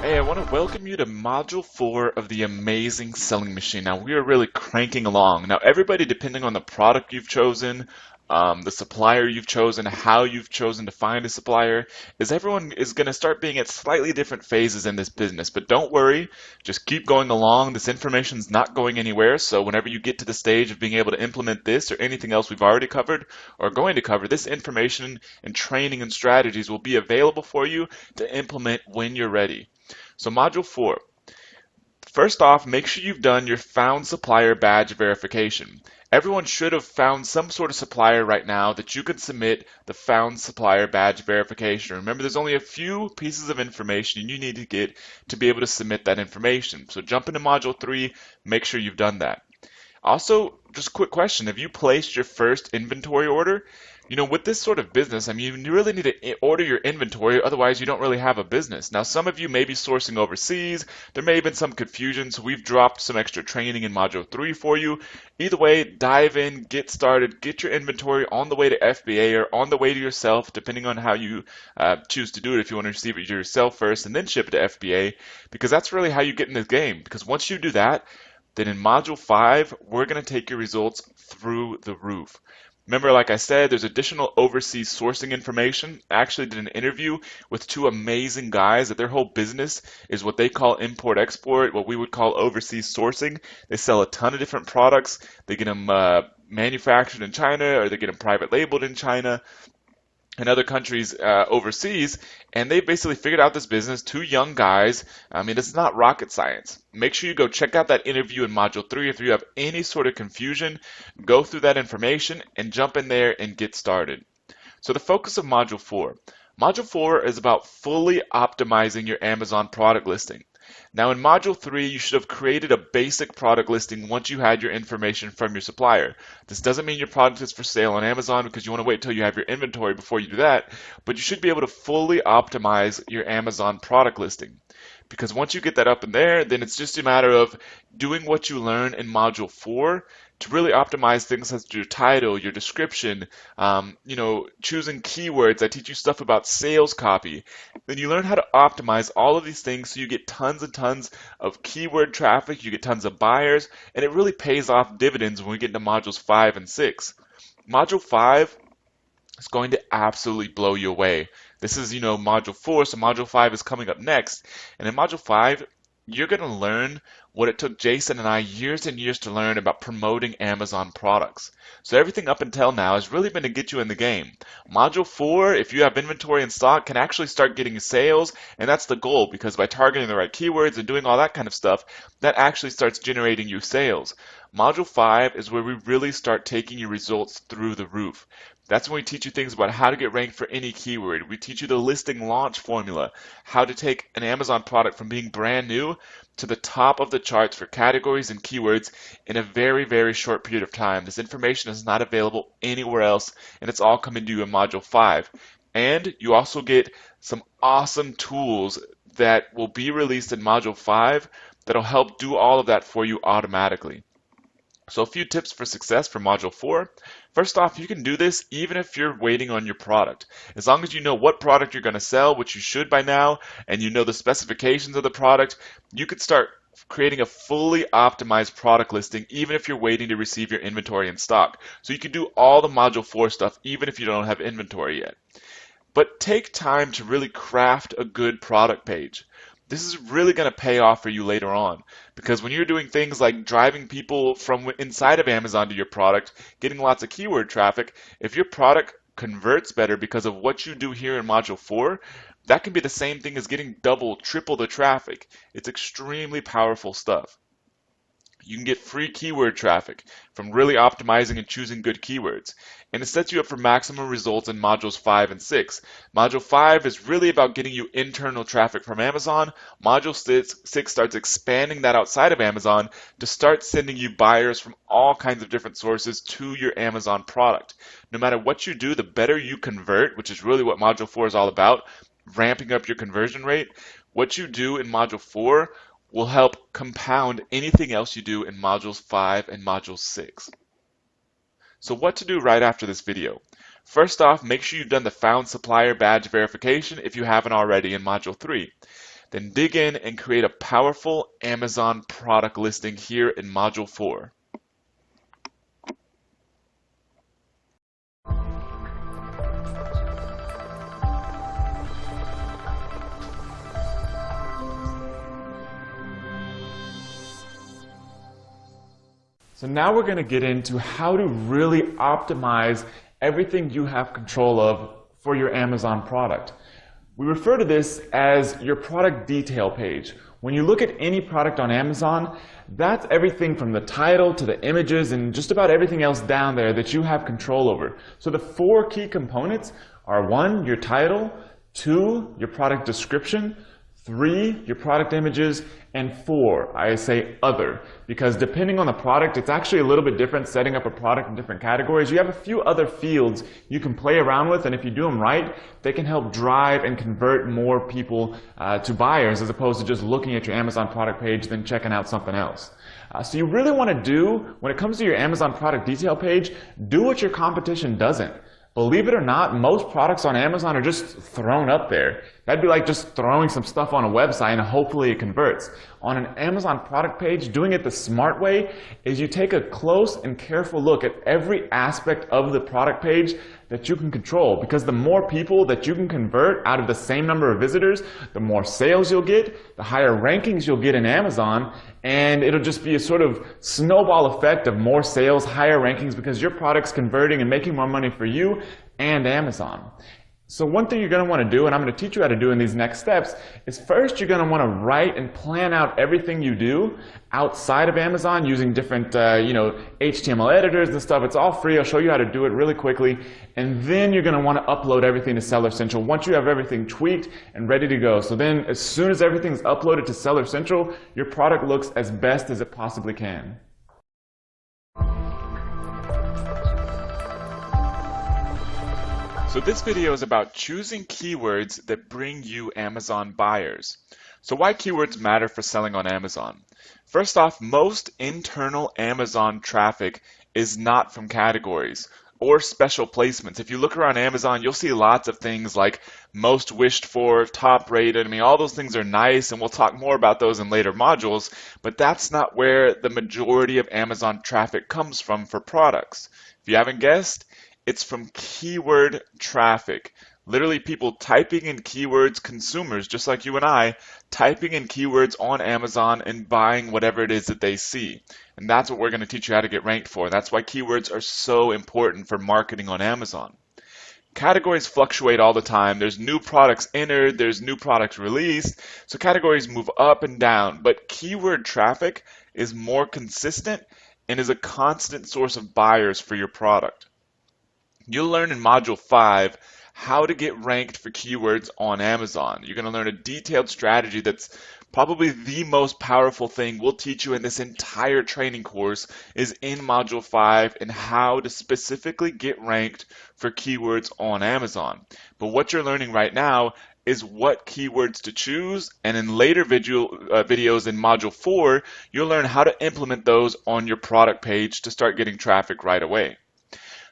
Hey, I want to welcome you to Module 4 of the amazing selling machine. Now, we are really cranking along. Now, everybody, depending on the product you've chosen, the supplier you've chosen, how you've chosen to find a supplier, everyone is going to start being at slightly different phases in this business. But don't worry, just keep going along. This information's not going anywhere. So whenever you get to the stage of being able to implement this or anything else we've already covered or are going to cover, this information and training and strategies will be available for you to implement when you're ready. So Module 4, first off, make sure you've done your found supplier badge verification. Everyone should have found some sort of supplier right now that you can submit the found supplier badge verification. Remember, there's only a few pieces of information you need to get to be able to submit that information. So jump into Module 3, make sure you've done that. Also, just a quick question. Have you placed your first inventory order? With this sort of business, you really need to order your inventory, otherwise you don't really have a business. Now, some of you may be sourcing overseas. There may have been some confusion, so we've dropped some extra training in Module 3 for you. Either way, dive in, get started, get your inventory on the way to FBA or on the way to yourself, depending on how you choose to do it. If you want to receive it yourself first and then ship it to FBA, because that's really how you get in this game. Because once you do that, then in Module 5, we're going to take your results through the roof. Remember, like I said, there's additional overseas sourcing information. I actually did an interview with two amazing guys that their whole business is what they call import-export, what we would call overseas sourcing. They sell a ton of different products. They get them manufactured in China, or they get them private labeled in China and other countries overseas, and they basically figured out this business. Two young guys. It's not rocket science. Make sure you go check out that interview in Module 3. If you have any sort of confusion, go through that information and jump in there and get started. So the focus of Module 4. Module 4 is about fully optimizing your Amazon product listing. Now in Module 3, you should have created a basic product listing once you had your information from your supplier. This doesn't mean your product is for sale on Amazon because you want to wait till you have your inventory before you do that, but you should be able to fully optimize your Amazon product listing. Because once you get that up in there, then it's just a matter of doing what you learn in Module 4 to really optimize things such as your title, your description, choosing keywords. I teach you stuff about sales copy. Then you learn how to optimize all of these things so you get tons and tons of keyword traffic, you get tons of buyers, and it really pays off dividends when we get into Modules 5 and 6. Module 5 is going to absolutely blow you away. This is, Module 4, so Module 5 is coming up next. And in Module 5, you're going to learn what it took Jason and I years and years to learn about promoting Amazon products. So everything up until now has really been to get you in the game. Module 4, if you have inventory in stock, can actually start getting sales, and that's the goal, because by targeting the right keywords and doing all that kind of stuff, that actually starts generating you sales. Module 5 is where we really start taking your results through the roof. That's when we teach you things about how to get ranked for any keyword. We teach you the listing launch formula, how to take an Amazon product from being brand new to the top of the charts for categories and keywords in a very, very short period of time. This information is not available anywhere else, and it's all coming to you in Module 5. And you also get some awesome tools that will be released in Module 5 that'll help do all of that for you automatically. So a few tips for success for Module 4. First off, you can do this even if you're waiting on your product. As long as you know what product you're going to sell, which you should by now, and you know the specifications of the product, you could start creating a fully optimized product listing even if you're waiting to receive your inventory in stock. So you can do all the Module 4 stuff even if you don't have inventory yet. But take time to really craft a good product page. This is really going to pay off for you later on, because when you're doing things like driving people from inside of Amazon to your product, getting lots of keyword traffic, if your product converts better because of what you do here in Module 4, that can be the same thing as getting double, triple the traffic. It's extremely powerful stuff. You can get free keyword traffic from really optimizing and choosing good keywords. And it sets you up for maximum results in Modules 5 and 6. Module 5 is really about getting you internal traffic from Amazon. Module 6 starts expanding that outside of Amazon to start sending you buyers from all kinds of different sources to your Amazon product. No matter what you do, the better you convert, which is really what Module 4 is all about, ramping up your conversion rate. What you do in Module 4 will help compound anything else you do in Modules 5 and Module 6. So what to do right after this video? First off, make sure you've done the Found Supplier Badge verification if you haven't already in Module 3. then dig in and create a powerful Amazon product listing here in Module 4. So now we're going to get into how to really optimize everything you have control of for your Amazon product. We refer to this as your product detail page. When you look at any product on Amazon, that's everything from the title to the images and just about everything else down there that you have control over. So the 4 key components are 1, your title, 2, your product description, 3, your product images, and 4, I say other, because depending on the product, it's actually a little bit different setting up a product in different categories. You have a few other fields you can play around with, and if you do them right, they can help drive and convert more people to buyers as opposed to just looking at your Amazon product page then checking out something else. So you really want to do, when it comes to your Amazon product detail page, do what your competition doesn't. Believe it or not, most products on Amazon are just thrown up there. That'd be like just throwing some stuff on a website and hopefully it converts. On an Amazon product page, doing it the smart way is you take a close and careful look at every aspect of the product page that you can control, because the more people that you can convert out of the same number of visitors, the more sales you'll get, the higher rankings you'll get in Amazon, and it'll just be a sort of snowball effect of more sales, higher rankings, because your product's converting and making more money for you and Amazon. So one thing you're going to want to do, and I'm going to teach you how to do in these next steps, is first you're going to want to write and plan out everything you do outside of Amazon using different HTML editors and stuff. It's all free. I'll show you how to do it really quickly. And then you're going to want to upload everything to Seller Central once you have everything tweaked and ready to go. So then as soon as everything's uploaded to Seller Central, your product looks as best as it possibly can. So this video is about choosing keywords that bring you Amazon buyers. So why keywords matter for selling on Amazon? First off, most internal Amazon traffic is not from categories or special placements. If you look around Amazon, you'll see lots of things like most wished for, top rated. I mean, all those things are nice, and we'll talk more about those in later modules, but that's not where the majority of Amazon traffic comes from for products. If you haven't guessed, it's from keyword traffic. Literally people typing in keywords, consumers just like you and I, typing in keywords on Amazon and buying whatever it is that they see. And that's what we're going to teach you how to get ranked for. That's why keywords are so important for marketing on Amazon. Categories fluctuate all the time. There's new products entered, there's new products released, so categories move up and down. But keyword traffic is more consistent and is a constant source of buyers for your product. You'll learn in Module 5 how to get ranked for keywords on Amazon. You're going to learn a detailed strategy that's probably the most powerful thing we'll teach you in this entire training course is in Module 5 and how to specifically get ranked for keywords on Amazon. But what you're learning right now is what keywords to choose, and in later videos in Module 4, you'll learn how to implement those on your product page to start getting traffic right away.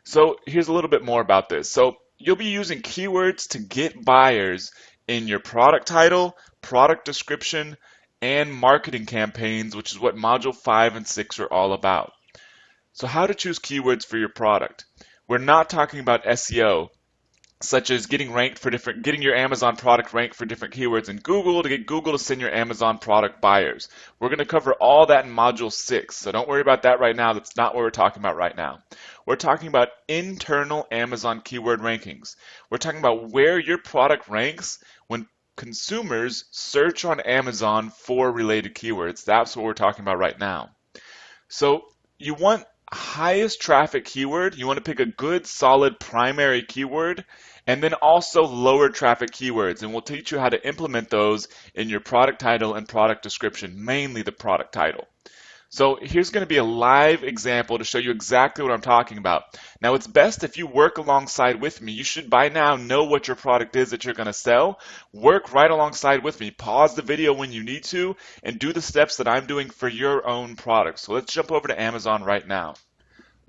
So here's a little bit more about this. So you'll be using keywords to get buyers in your product title, product description, and marketing campaigns, which is what Module 5 and 6 are all about. So how to choose keywords for your product. We're not talking about SEO, such as getting your Amazon product ranked for different keywords in Google to get Google to send your Amazon product buyers. We're going to cover all that in Module 6, so don't worry about that right now. That's not what we're talking about right now. We're talking about internal Amazon keyword rankings. We're talking about where your product ranks when consumers search on Amazon for related keywords. That's what we're talking about right now. So you want highest traffic keyword, you want to pick a good solid primary keyword, and then also lower traffic keywords, and we'll teach you how to implement those in your product title and product description, mainly the product title. So here's going to be a live example to show you exactly what I'm talking about. Now it's best if you work alongside with me. You should by now know what your product is that you're going to sell. Work right alongside with me. Pause the video when you need to and do the steps that I'm doing for your own product. So let's jump over to Amazon right now.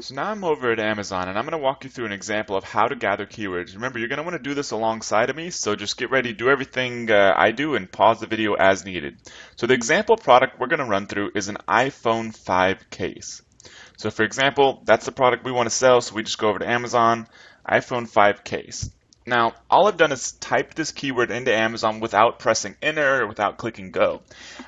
So now I'm over at Amazon and I'm going to walk you through an example of how to gather keywords. Remember, you're going to want to do this alongside of me, so just get ready, do everything I do, and pause the video as needed. So the example product we're going to run through is an iPhone 5 case. So for example, that's the product we want to sell, so we just go over to Amazon, iPhone 5 case. Now, all I've done is type this keyword into Amazon without pressing enter or without clicking go.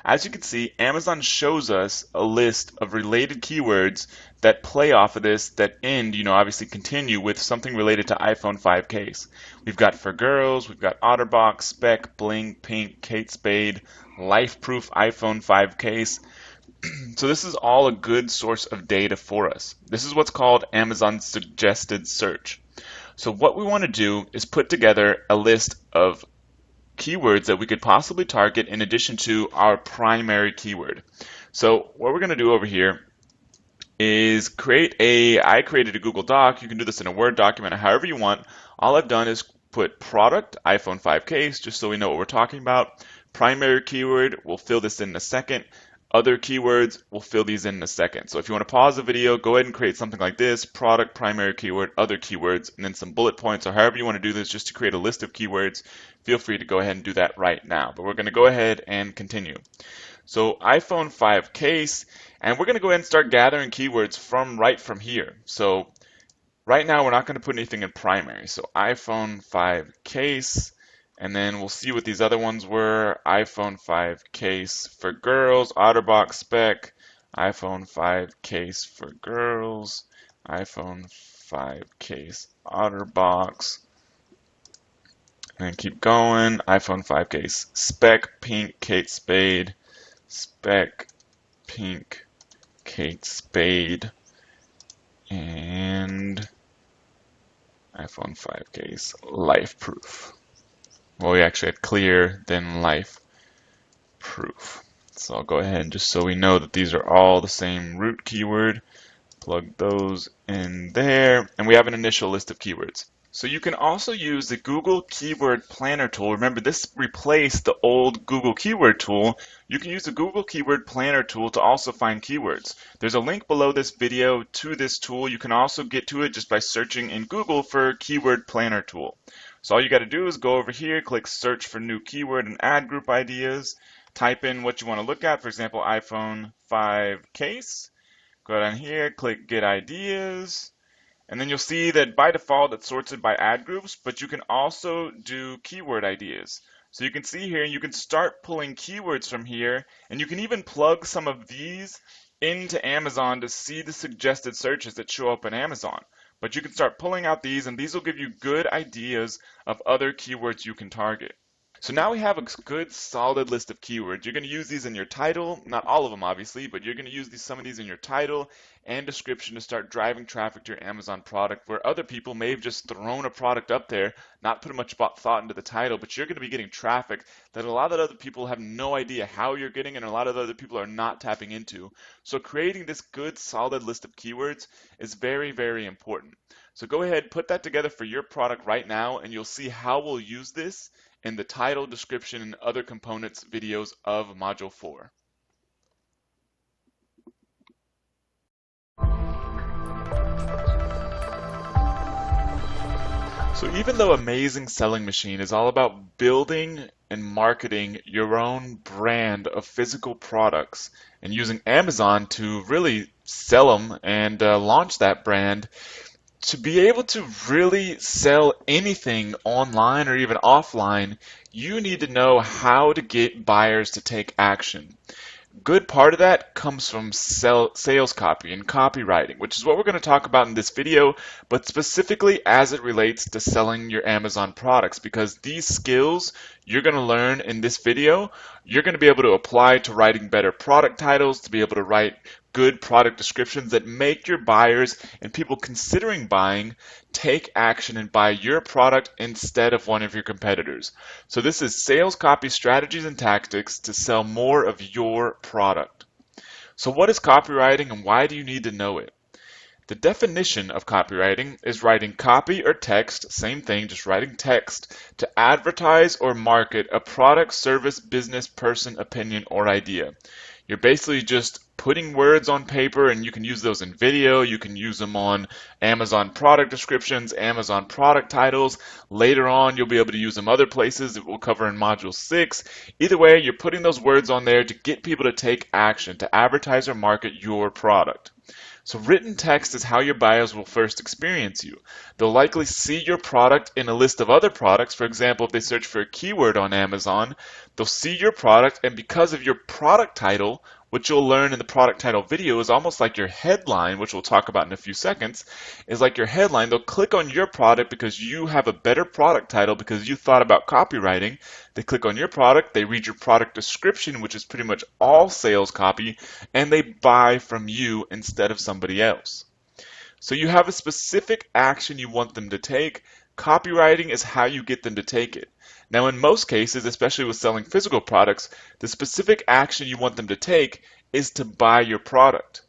As you can see, Amazon shows us a list of related keywords that play off of this that end, obviously continue with something related to iPhone 5 case. We've got for girls, we've got OtterBox, spec, bling, pink, Kate Spade, life-proof iPhone 5 case. So this is all a good source of data for us. This is what's called Amazon's suggested search. So what we want to do is put together a list of keywords that we could possibly target in addition to our primary keyword. So what we're going to do over here is I created a Google Doc. You can do this in a Word document or however you want. All I've done is put product, iPhone 5 case, just so we know what we're talking about. Primary keyword, we'll fill this in a second. Other keywords, we'll fill these in a second. So if you want to pause the video, go ahead and create something like this, product, primary keyword, other keywords, and then some bullet points or however you want to do this just to create a list of keywords. Feel free to go ahead and do that right now. But we're going to go ahead and continue. So iPhone 5 case, and we're going to go ahead and start gathering keywords right from here. So right now we're not going to put anything in primary. So iPhone 5 case. And then we'll see what these other ones were. iPhone 5 case for girls, OtterBox spec, iPhone 5 case for girls, iPhone 5 case OtterBox, and keep going. iPhone 5 case spec, pink, Kate Spade, spec, pink, Kate Spade, and iPhone 5 case life proof. Well, we actually had clear, then life proof. So I'll go ahead and just so we know that these are all the same root keyword, plug those in there, and we have an initial list of keywords. So you can also use the Google Keyword Planner tool. Remember, this replaced the old Google Keyword tool. You can use the Google Keyword Planner tool to also find keywords. There's a link below this video to this tool. You can also get to it just by searching in Google for Keyword Planner tool. So all you got to do is go over here, click search for new keyword and ad group ideas, type in what you want to look at, for example, iPhone 5 case. Go down here, click get ideas, and then you'll see that by default it's sorted by ad groups, but you can also do keyword ideas. So you can see here, you can start pulling keywords from here, and you can even plug some of these into Amazon to see the suggested searches that show up in Amazon. But you can start pulling out these, and these will give you good ideas of other keywords you can target. So now we have a good solid list of keywords. You're going to use these in your title, not all of them obviously, but you're going to use some of these in your title and description to start driving traffic to your Amazon product, where other people may have just thrown a product up there, not put much thought into the title, but you're going to be getting traffic that a lot of other people have no idea how you're getting, and a lot of other people are not tapping into. So creating this good solid list of keywords is very, very important. So go ahead, put that together for your product right now, and you'll see how we'll use this in the title, description, and other components videos of Module 4. So even though Amazing Selling Machine is all about building and marketing your own brand of physical products and using Amazon to really sell them and launch that brand, to be able to really sell anything online or even offline, you need to know how to get buyers to take action. Good part of that comes from sales copy and copywriting, which is what we're going to talk about in this video, but specifically as it relates to selling your Amazon products, because these skills you're going to learn in this video, you're going to be able to apply to writing better product titles, to be able to write good product descriptions that make your buyers and people considering buying take action and buy your product instead of one of your competitors. So this is sales copy strategies and tactics to sell more of your product. So what is copywriting and why do you need to know it? The definition of copywriting is writing copy or text, same thing, just writing text, to advertise or market a product, service, business, person, opinion, or idea. You're basically just putting words on paper, and you can use those in video, you can use them on Amazon product descriptions, Amazon product titles. Later on, you'll be able to use them other places that we'll cover in Module 6. Either way, you're putting those words on there to get people to take action, to advertise or market your product. So written text is how your buyers will first experience you. They'll likely see your product in a list of other products. For example, if they search for a keyword on Amazon, they'll see your product, and because of your product title, which you'll learn in the product title video is almost like your headline, which we'll talk about in a few seconds, is like your headline. They'll click on your product because you have a better product title, because you thought about copywriting. They click on your product, they read your product description, which is pretty much all sales copy, and they buy from you instead of somebody else. So you have a specific action you want them to take. Copywriting is how you get them to take it. Now, in most cases, especially with selling physical products, the specific action you want them to take is to buy your product.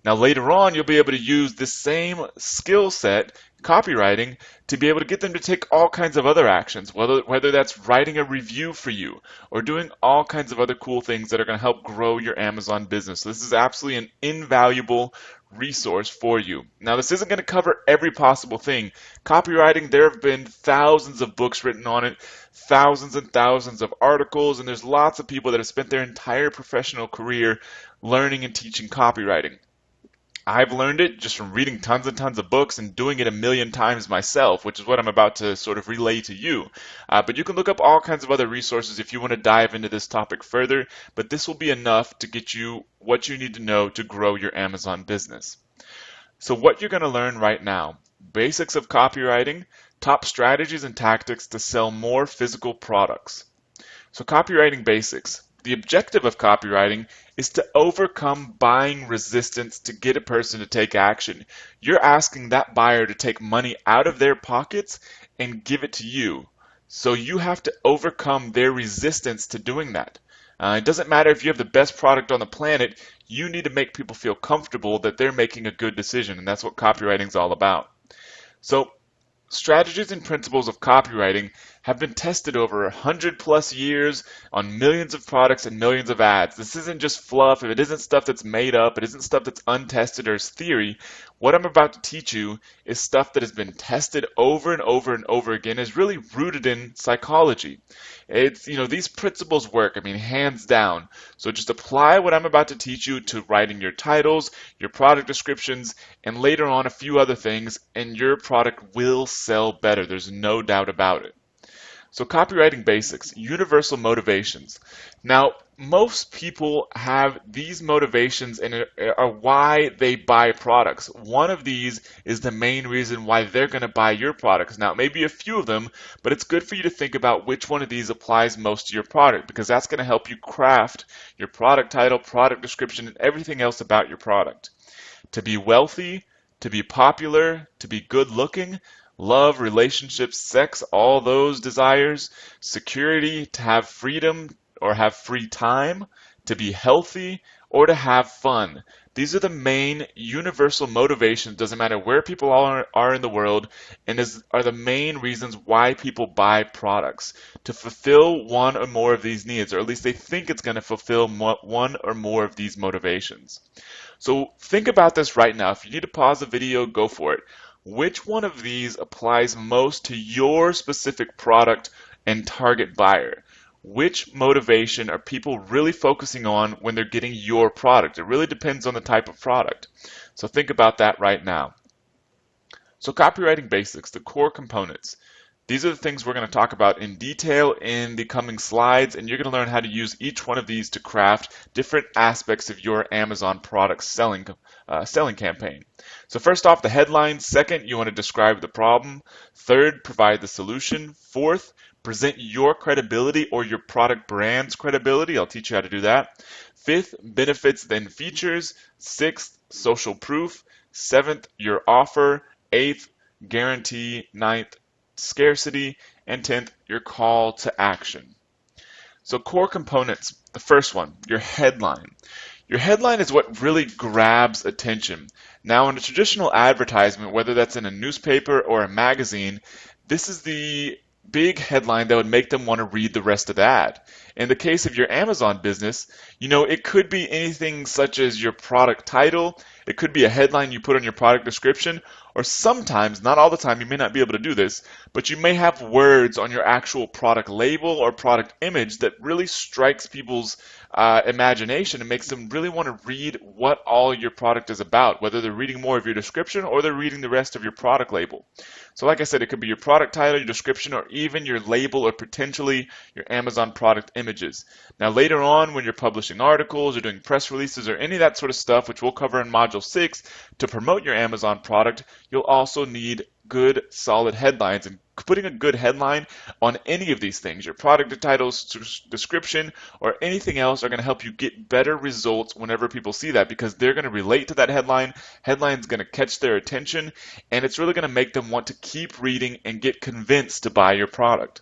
Now, later on, you'll be able to use this same skill set, copywriting, to be able to get them to take all kinds of other actions, whether that's writing a review for you or doing all kinds of other cool things that are going to help grow your Amazon business. So this is absolutely an invaluable resource for you. Now, this isn't going to cover every possible thing. Copywriting, there have been thousands of books written on it, thousands and thousands of articles, and there's lots of people that have spent their entire professional career learning and teaching copywriting. I've learned it just from reading tons and tons of books and doing it a million times myself, which is what I'm about to sort of relay to you. But you can look up all kinds of other resources if you want to dive into this topic further, but this will be enough to get you what you need to know to grow your Amazon business. So what you're going to learn right now: basics of copywriting, top strategies and tactics to sell more physical products. So copywriting basics. The objective of copywriting is to overcome buying resistance to get a person to take action. You're asking that buyer to take money out of their pockets and give it to you. So you have to overcome their resistance to doing that. It doesn't matter if you have the best product on the planet, you need to make people feel comfortable that they're making a good decision, and that's what copywriting is all about. So strategies and principles of copywriting have been tested over 100+ years on millions of products and millions of ads. This isn't just fluff. It isn't stuff that's made up. It isn't stuff that's untested or is theory. What I'm about to teach you is stuff that has been tested over and over and over again, is really rooted in psychology. It's, these principles work, hands down. So just apply what I'm about to teach you to writing your titles, your product descriptions, and later on a few other things, and your product will sell better. There's no doubt about it. So copywriting basics, universal motivations. Now, most people have these motivations and are why they buy products. One of these is the main reason why they're going to buy your products. Now, maybe a few of them, but it's good for you to think about which one of these applies most to your product, because that's going to help you craft your product title, product description, and everything else about your product. To be wealthy, to be popular, to be good looking, love, relationships, sex, all those desires, security, to have freedom or have free time, to be healthy, or to have fun. These are the main universal motivations, doesn't matter where people are in the world, and are the main reasons why people buy products. To fulfill one or more of these needs, or at least they think it's going to fulfill one or more of these motivations. So think about this right now. If you need to pause the video, go for it. Which one of these applies most to your specific product and target buyer? Which motivation are people really focusing on when they're getting your product? It really depends on the type of product. So think about that right now. So copywriting basics, the core components. These are the things we're going to talk about in detail in the coming slides, and you're going to learn how to use each one of these to craft different aspects of your Amazon product selling campaign. So first off, the headline. Second, you want to describe the problem. Third, provide the solution. Fourth, present your credibility or your product brand's credibility. I'll teach you how to do that. Fifth, benefits then features. Sixth, social proof. Seventh, your offer. Eighth, guarantee. Ninth, scarcity. And 10th, your call to action. So core components. The first one, your headline. Your headline is what really grabs attention. Now, in a traditional advertisement, whether that's in a newspaper or a magazine, this is the big headline that would make them want to read the rest of the ad. In the case of your Amazon business, it could be anything such as your product title, it could be a headline you put on your product description, or sometimes, not all the time, you may not be able to do this, but you may have words on your actual product label or product image that really strikes people's imagination and makes them really want to read what all your product is about, whether they're reading more of your description or they're reading the rest of your product label. So like I said, it could be your product title, your description, or even your label or potentially your Amazon product images. Now later on, when you're publishing articles or doing press releases or any of that sort of stuff, which we'll cover in Module 6, to promote your Amazon product, you'll also need good, solid headlines. And putting a good headline on any of these things, your product titles, description, or anything else, are going to help you get better results whenever people see that, because they're going to relate to that headline. Headline's going to catch their attention, and it's really going to make them want to keep reading and get convinced to buy your product.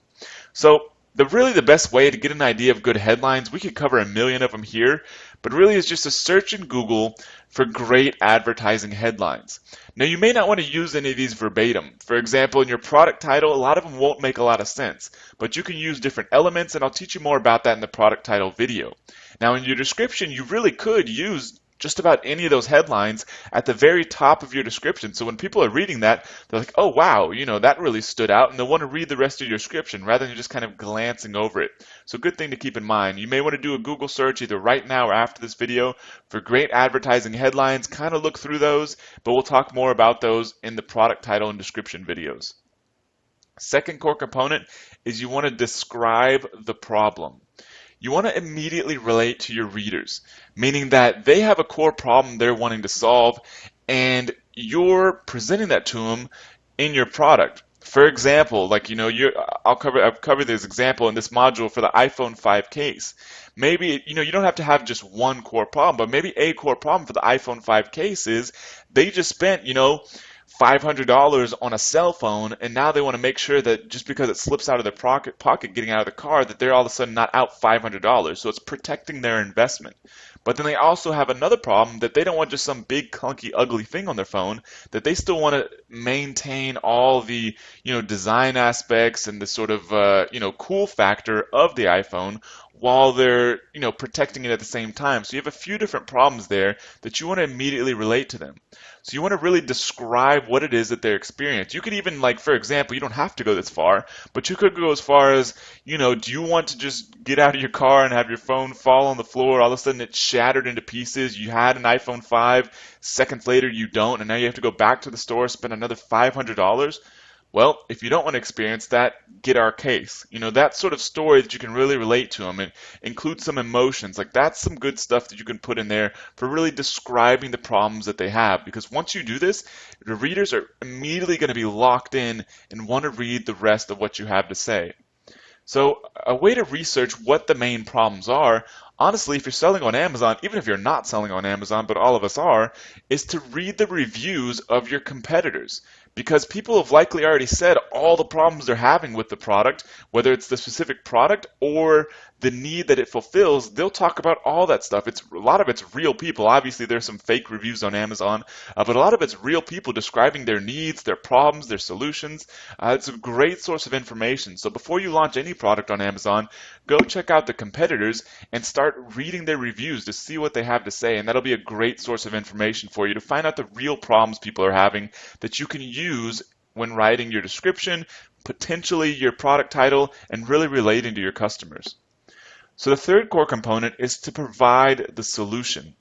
So really the best way to get an idea of good headlines, we could cover a million of them here, but really is just to search in Google for great advertising headlines. Now you may not want to use any of these verbatim. For example, in your product title, a lot of them won't make a lot of sense, but you can use different elements, and I'll teach you more about that in the product title video. Now in your description, you really could use just about any of those headlines at the very top of your description. So when people are reading that, they're like, oh wow, that really stood out, and they'll want to read the rest of your description rather than just kind of glancing over it. So good thing to keep in mind. You may want to do a Google search either right now or after this video for great advertising headlines. Kind of look through those, but we'll talk more about those in the product title and description videos. Second core component is you want to describe the problem. You want to immediately relate to your readers, meaning that they have a core problem they're wanting to solve, and you're presenting that to them in your product. For example, I've covered this example in this module for the iPhone 5 case. Maybe, you don't have to have just one core problem, but maybe a core problem for the iPhone 5 case is they just spent, $500 on a cell phone, and now they want to make sure that just because it slips out of their pocket getting out of the car, that they're all of a sudden not out $500. So it's protecting their investment. But then they also have another problem that they don't want just some big, clunky, ugly thing on their phone, that they still want to maintain all the, design aspects and the sort of, cool factor of the iPhone while they're, protecting it at the same time. So you have a few different problems there that you want to immediately relate to them. So you want to really describe what it is that they're experiencing. You could even, for example, you don't have to go this far, but you could go as far as, do you want to just get out of your car and have your phone fall on the floor, all of a sudden it's shattered into pieces, you had an iPhone 5, seconds later you don't, and now you have to go back to the store, spend another $500? Well, if you don't want to experience that, get our case. That sort of story that you can really relate to them and include some emotions. That's some good stuff that you can put in there for really describing the problems that they have. Because once you do this, the readers are immediately going to be locked in and want to read the rest of what you have to say. So a way to research what the main problems are, honestly, if you're selling on Amazon, even if you're not selling on Amazon, but all of us are, is to read the reviews of your competitors. Because people have likely already said all the problems they're having with the product, whether it's the specific product or the need that it fulfills, they'll talk about all that stuff. A lot of it's real people. Obviously, there's some fake reviews on Amazon, but a lot of it's real people describing their needs, their problems, their solutions. It's a great source of information. So before you launch any product on Amazon, go check out the competitors and start reading their reviews to see what they have to say, and that'll be a great source of information for you to find out the real problems people are having that you can use when writing your description, potentially your product title, and really relating to your customers. So the third core component is to provide the solution.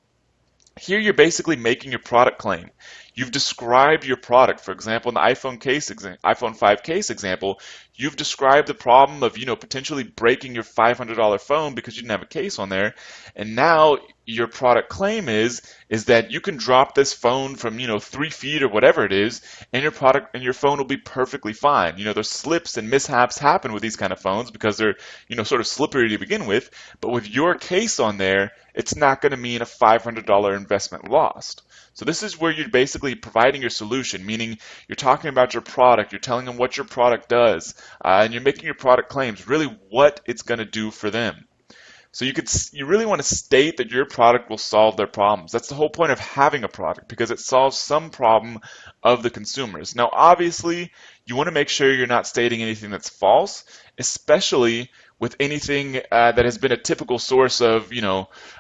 Here you're basically making your product claim. You've described your product. For example, in the iPhone 5 case example, you've described the problem of, potentially breaking your $500 phone because you didn't have a case on there. And now your product claim is that you can drop this phone from, 3 feet or whatever it is, and your phone will be perfectly fine. There's slips and mishaps happen with these kind of phones because they're, sort of slippery to begin with. But with your case on there, it's not going to mean a $500 investment lost. So this is where you're basically providing your solution, meaning you're talking about your product, you're telling them what your product does, and you're making your product claims, really what it's going to do for them. So you really want to state that your product will solve their problems. That's the whole point of having a product, because it solves some problem of the consumers. Now, obviously, you want to make sure you're not stating anything that's false, especially with anything that has been a typical source of,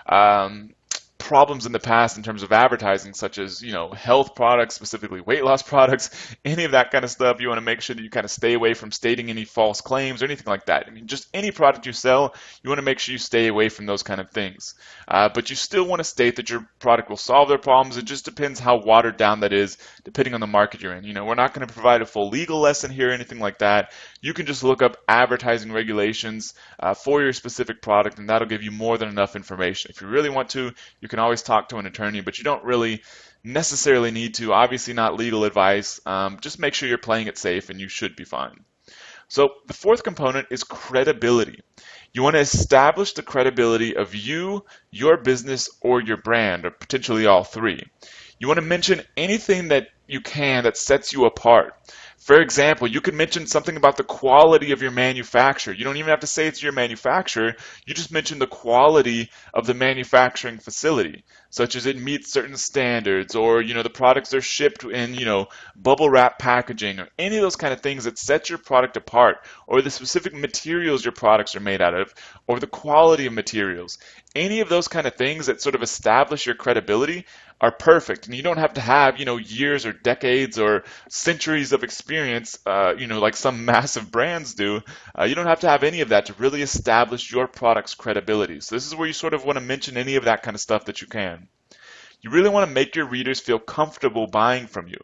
um, problems in the past in terms of advertising, such as, health products, specifically weight loss products, any of that kind of stuff. You want to make sure that you kind of stay away from stating any false claims or anything like that. I mean, just any product you sell, you want to make sure you stay away from those kind of things. But you still want to state that your product will solve their problems. It just depends how watered down that is, depending on the market you're in. We're not going to provide a full legal lesson here or anything like that. You can just look up advertising regulations for your specific product, and that'll give you more than enough information. If you really want to, you can always talk to an attorney, but you don't really necessarily need to. Obviously not legal advice. Just make sure you're playing it safe and you should be fine. So the fourth component is credibility. You want to establish the credibility of you, your business, or your brand, or potentially all three. You want to mention anything that you can that sets you apart. For example, you can mention something about the quality of your manufacturer. You don't even have to say it's your manufacturer. You just mention the quality of the manufacturing facility, such as it meets certain standards, or the products are shipped in bubble wrap packaging, or any of those kind of things that set your product apart, or the specific materials your products are made out of, or the quality of materials. Any of those kind of things that sort of establish your credibility are perfect, and you don't have to have years or decades or centuries of experience, like some massive brands do. You don't have to have any of that to really establish your product's credibility. So this is where you sort of want to mention any of that kind of stuff that you can. You really want to make your readers feel comfortable buying from you.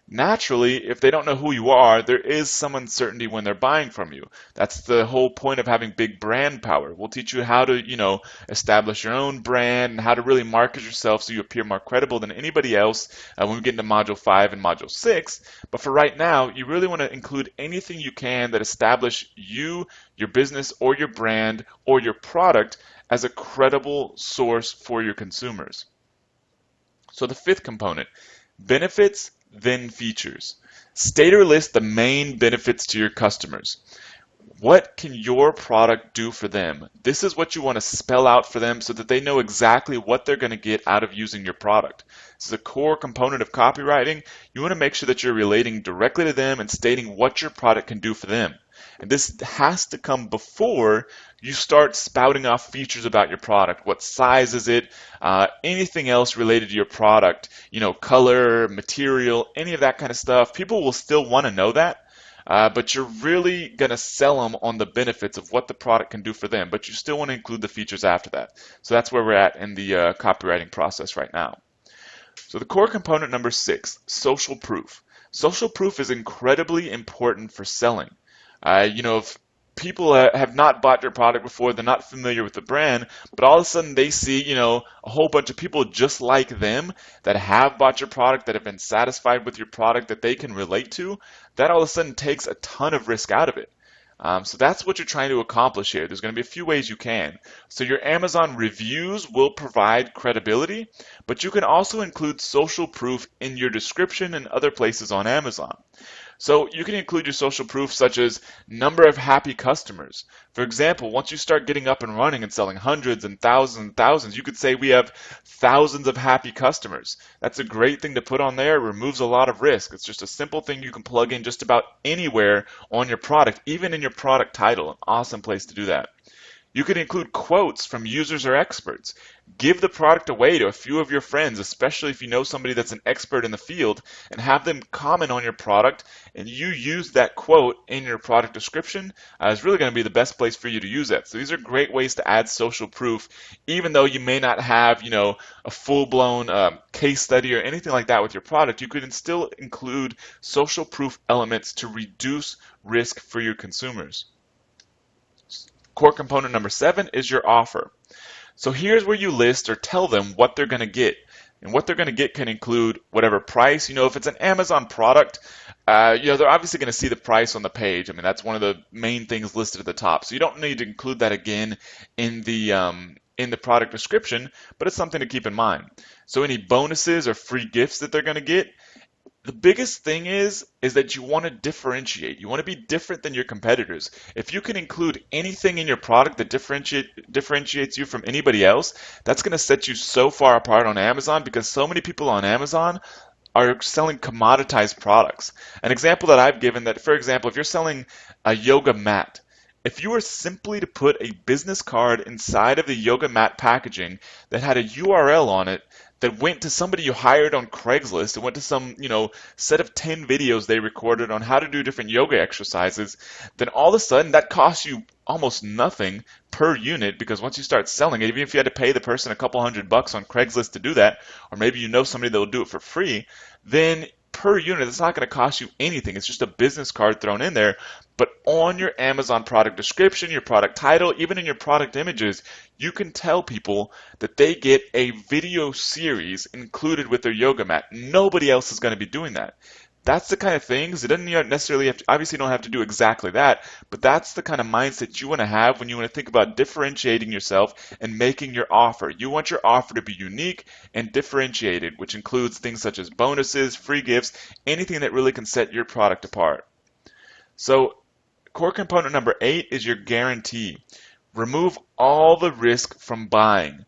Naturally, if they don't know who you are, there is some uncertainty when they're buying from you. That's the whole point of having big brand power. We'll teach you how to, establish your own brand and how to really market yourself so you appear more credible than anybody else when we get into Module 5 and Module 6. But for right now, you really want to include anything you can that establish you, your business, or your brand, or your product as a credible source for your consumers. So the fifth component, benefits, then features. State or list the main benefits to your customers. What can your product do for them? This is what you want to spell out for them so that they know exactly what they're going to get out of using your product. This is a core component of copywriting. You want to make sure that you're relating directly to them and stating what your product can do for them. And this has to come before you start spouting off features about your product. What size is it? Anything else related to your product, color, material, any of that kind of stuff. People will still want to know that, but you're really going to sell them on the benefits of what the product can do for them, but you still want to include the features after that. So that's where we're at in the copywriting process right now. So the core component number 6, social proof. Social proof is incredibly important for selling. If people have not bought your product before, they're not familiar with the brand, but all of a sudden they see, a whole bunch of people just like them that have bought your product, that have been satisfied with your product, that they can relate to, that all of a sudden takes a ton of risk out of it. So that's what you're trying to accomplish here. There's going to be a few ways you can. So your Amazon reviews will provide credibility, but you can also include social proof in your description and other places on Amazon. So you can include your social proof such as number of happy customers. For example, once you start getting up and running and selling hundreds and thousands, you could say we have thousands of happy customers. That's a great thing to put on there. It removes a lot of risk. It's just a simple thing you can plug in just about anywhere on your product, even in your product title. An awesome place to do that. You can include quotes from users or experts. Give the product away to a few of your friends, especially if you know somebody that's an expert in the field, and have them comment on your product, and you use that quote in your product description. It's really going to be the best place for you to use that. So these are great ways to add social proof, even though you may not have, a full-blown case study or anything like that with your product. You could still include social proof elements to reduce risk for your consumers. Core component number 7 is your offer. So here's where you list or tell them what they're going to get. And what they're going to get can include whatever price. If it's an Amazon product, they're obviously going to see the price on the page. I mean, that's one of the main things listed at the top. So you don't need to include that again in the product description, but it's something to keep in mind. So any bonuses or free gifts that they're going to get, The biggest thing is that you want to differentiate. You want to be different than your competitors. If you can include anything in your product that differentiates you from anybody else, that's going to set you so far apart on Amazon because so many people on Amazon are selling commoditized products. An example that I've given that, for example, if you're selling a yoga mat, if you were simply to put a business card inside of the yoga mat packaging that had a URL on it that went to somebody you hired on Craigslist, it went to some, set of 10 videos they recorded on how to do different yoga exercises, then all of a sudden that costs you almost nothing per unit because once you start selling it, even if you had to pay the person a couple $100 on Craigslist to do that, or maybe you know somebody that will do it for free, then per unit, it's not going to cost you anything. It's just a business card thrown in there. But on your Amazon product description, your product title, even in your product images, you can tell people that they get a video series included with their yoga mat. Nobody else is going to be doing that. That's the kind of things, it doesn't necessarily have to, obviously you don't have to do exactly that, but that's the kind of mindset you want to have when you want to think about differentiating yourself and making your offer. You want your offer to be unique and differentiated, which includes things such as bonuses, free gifts, anything that really can set your product apart. So core component number 8 is your guarantee. Remove all the risk from buying.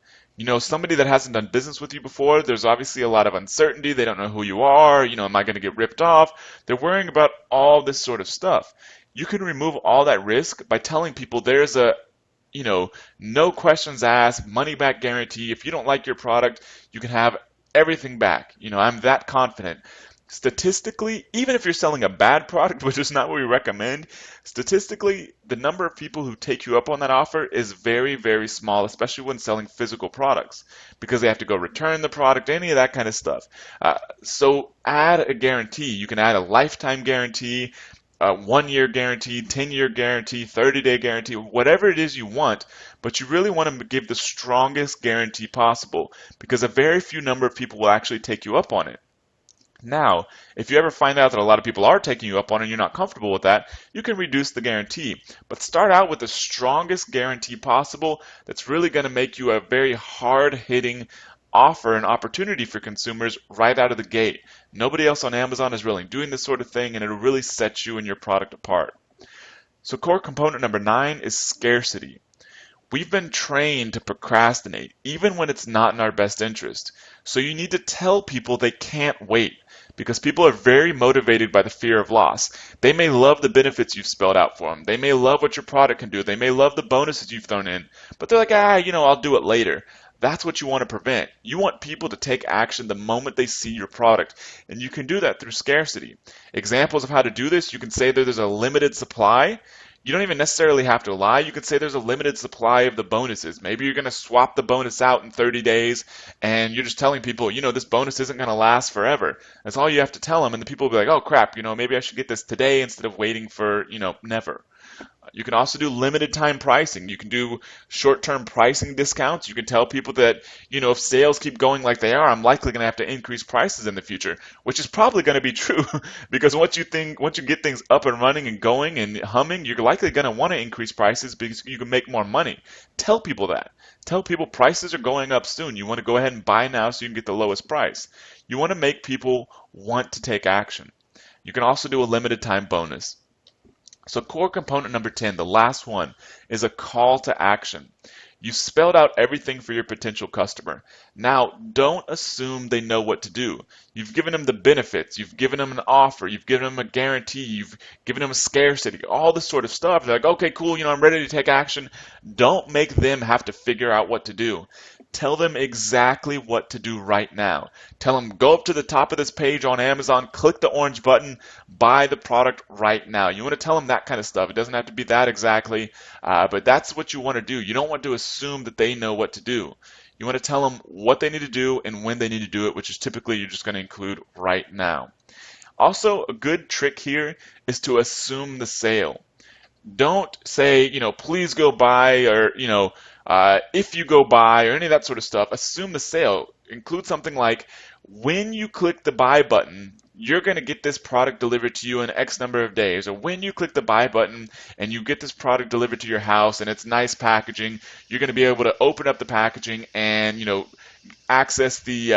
Somebody that hasn't done business with you before, there's obviously a lot of uncertainty. They don't know who you are. Am I going to get ripped off? They're worrying about all this sort of stuff. You can remove all that risk by telling people there's a, no questions asked, money back guarantee. If you don't like your product, you can have everything back. I'm that confident. Statistically, even if you're selling a bad product, which is not what we recommend, statistically, the number of people who take you up on that offer is very, very small, especially when selling physical products, because they have to go return the product, any of that kind of stuff. So add a guarantee. You can add a lifetime guarantee, a 1-year guarantee, 10-year guarantee, 30-day guarantee, whatever it is you want, but you really want to give the strongest guarantee possible, because a very few number of people will actually take you up on it. Now, if you ever find out that a lot of people are taking you up on it and you're not comfortable with that, you can reduce the guarantee. But start out with the strongest guarantee possible that's really going to make you a very hard-hitting offer and opportunity for consumers right out of the gate. Nobody else on Amazon is really doing this sort of thing, and it'll really set you and your product apart. So core component number 9 is scarcity. We've been trained to procrastinate, even when it's not in our best interest. So you need to tell people they can't wait, because people are very motivated by the fear of loss. They may love the benefits you've spelled out for them. They may love what your product can do. They may love the bonuses you've thrown in. But they're like, I'll do it later. That's what you want to prevent. You want people to take action the moment they see your product, and you can do that through scarcity. Examples of how to do this, you can say that there's a limited supply. You don't even necessarily have to lie. You could say there's a limited supply of the bonuses. Maybe you're going to swap the bonus out in 30 days, and you're just telling people, this bonus isn't going to last forever. That's all you have to tell them, and the people will be like, oh, crap, maybe I should get this today instead of waiting for, never. You can also do limited time pricing. You can do short-term pricing discounts. You can tell people that, if sales keep going like they are, I'm likely going to have to increase prices in the future, which is probably going to be true because once you get things up and running and going and humming, you're likely going to want to increase prices because you can make more money. Tell people that. Tell people prices are going up soon. You want to go ahead and buy now so you can get the lowest price. You want to make people want to take action. You can also do a limited time bonus. So core component number 10, the last one, is a call to action. You've spelled out everything for your potential customer. Now, don't assume they know what to do. You've given them the benefits. You've given them an offer. You've given them a guarantee. You've given them a scarcity, all this sort of stuff. They're like, okay, cool, I'm ready to take action. Don't make them have to figure out what to do. Tell them exactly what to do right now. Tell them, go up to the top of this page on Amazon, click the orange button, buy the product right now. You want to tell them that kind of stuff. It doesn't have to be that exactly, but that's what you want to do. You don't want to assume that they know what to do. You want to tell them what they need to do and when they need to do it, which is typically you're just going to include right now. Also, a good trick here is to assume the sale. Don't say, please go buy, or, if you go buy, or any of that sort of stuff. Assume the sale. Include something like, when you click the buy button, you're going to get this product delivered to you in X number of days. Or when you click the buy button and you get this product delivered to your house and it's nice packaging, you're going to be able to open up the packaging and, access the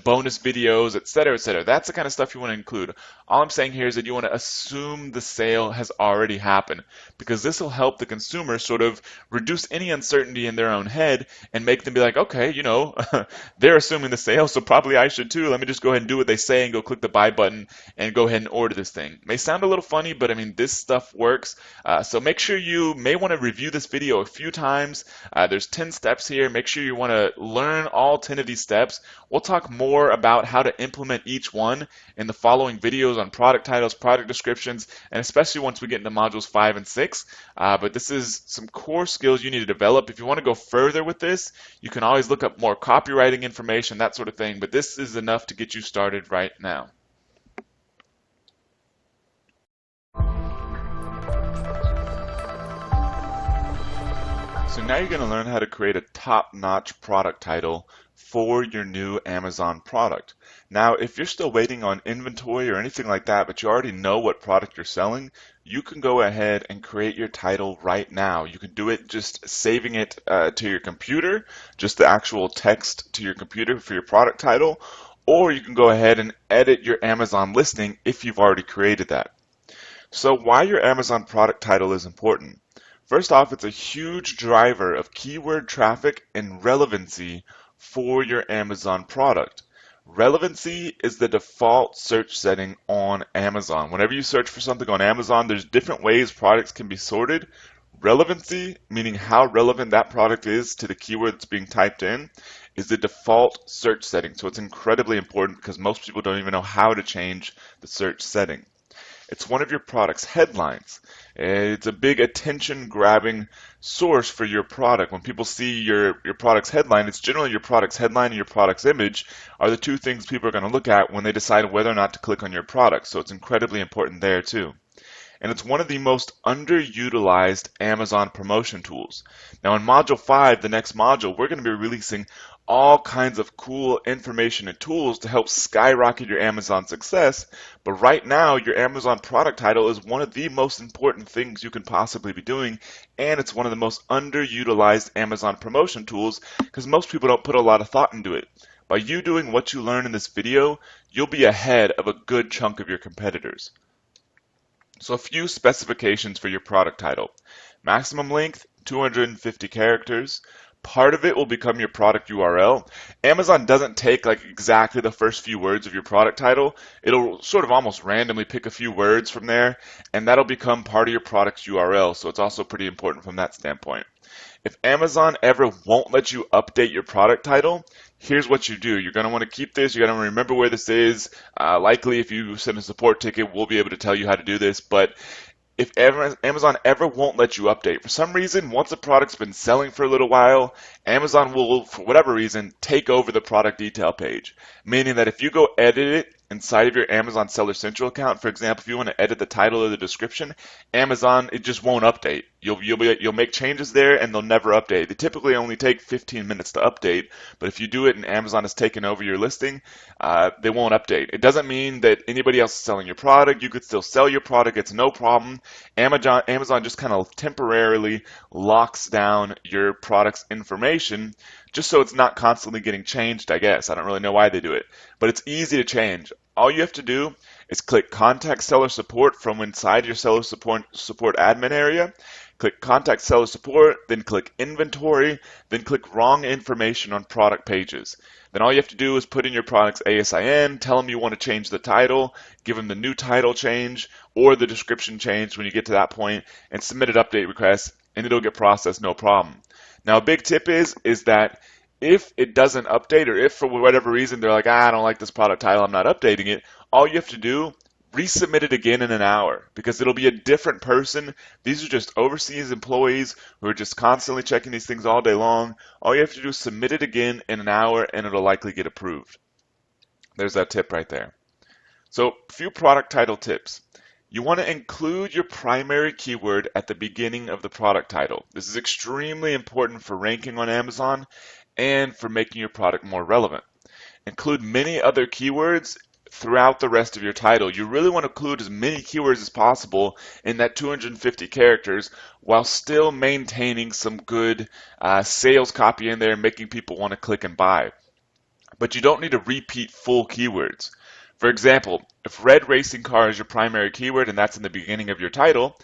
bonus videos, etc., etc. That's the kind of stuff you want to include. All I'm saying here is that you want to assume the sale has already happened, because this will help the consumer sort of reduce any uncertainty in their own head and make them be like, okay, they're assuming the sale, so probably I should too. Let me just go ahead and do what they say and go click the buy button and go ahead and order this thing. It may sound a little funny, but I mean, this stuff works. So make sure you may want to review this video a few times. There's 10 steps here. Make sure you want to learn all 10 of these steps. We'll talk more about how to implement each one in the following videos on product titles, product descriptions, and especially once we get into modules 5 and 6. But this is some core skills you need to develop. If you want to go further with this, you can always look up more copywriting information, that sort of thing, but this is enough to get you started right now. So now you're going to learn how to create a top-notch product title for your new Amazon product. Now, if you're still waiting on inventory or anything like that, but you already know what product you're selling, you can go ahead and create your title right now. You can do it just saving it to your computer, just the actual text to your computer for your product title, or you can go ahead and edit your Amazon listing if you've already created that. So why your Amazon product title is important. First off, it's a huge driver of keyword traffic and relevancy for your Amazon product. Relevancy is the default search setting on Amazon. Whenever you search for something on Amazon, there's different ways products can be sorted. Relevancy, meaning how relevant that product is to the keyword that's being typed in, is the default search setting. So it's incredibly important because most people don't even know how to change the search setting. It's one of your product's headlines. It's a big attention-grabbing source for your product. When people see your product's headline, it's generally your product's headline and your product's image are the two things people are going to look at when they decide whether or not to click on your product. So it's incredibly important there too. And it's one of the most underutilized Amazon promotion tools. Now in Module 5, the next module, we're going to be releasing all kinds of cool information and tools to help skyrocket your Amazon success. But right now, your Amazon product title is one of the most important things you can possibly be doing, and it's one of the most underutilized Amazon promotion tools because most people don't put a lot of thought into it. By you doing what you learn in this video, you'll be ahead of a good chunk of your competitors. So a few specifications for your product title. Maximum length, 250 characters. Part of it will become your product URL. Amazon doesn't take like exactly the first few words of your product title. It'll sort of almost randomly pick a few words from there, and that'll become part of your product's URL. So it's also pretty important from that standpoint. If Amazon ever won't let you update your product title, here's what you do. You're going to want to keep this. You're going to remember where this is. Likely, if you send a support ticket, we'll be able to tell you how to do this. But if Amazon ever won't let you update, for some reason, once a product's been selling for a little while, Amazon will, for whatever reason, take over the product detail page. Meaning that if you go edit it inside of your Amazon Seller Central account, for example, if you want to edit the title or the description, Amazon, it just won't update. You'll make changes there and they'll never update. They typically only take 15 minutes to update, but if you do it and Amazon has taken over your listing, they won't update. It doesn't mean that anybody else is selling your product. You could still sell your product. It's no problem. Amazon just kind of temporarily locks down your product's information just so it's not constantly getting changed, I guess. I don't really know why they do it, but it's easy to change. All you have to do is click Contact Seller Support from inside your Seller Support admin area. Click Contact Seller Support, then click Inventory, then click Wrong Information on Product Pages. Then all you have to do is put in your product's ASIN, tell them you want to change the title, give them the new title change or the description change when you get to that point, and submit an update request, and it'll get processed no problem. Now, a big tip is that if it doesn't update, or if for whatever reason they're like, I don't like this product title, I'm not updating it, all you have to do, resubmit it again in an hour, because it'll be a different person. These are just overseas employees who are just constantly checking these things all day long. All you have to do is submit it again in an hour, and it'll likely get approved. There's that tip right there. So, a few product title tips. You want to include your primary keyword at the beginning of the product title. This is extremely important for ranking on Amazon and for making your product more relevant. Include many other keywords throughout the rest of your title. You really want to include as many keywords as possible in that 250 characters while still maintaining some good sales copy in there and making people want to click and buy. but you don't need to repeat full keywords. For example, if red racing car is your primary keyword and that's in the beginning of your title,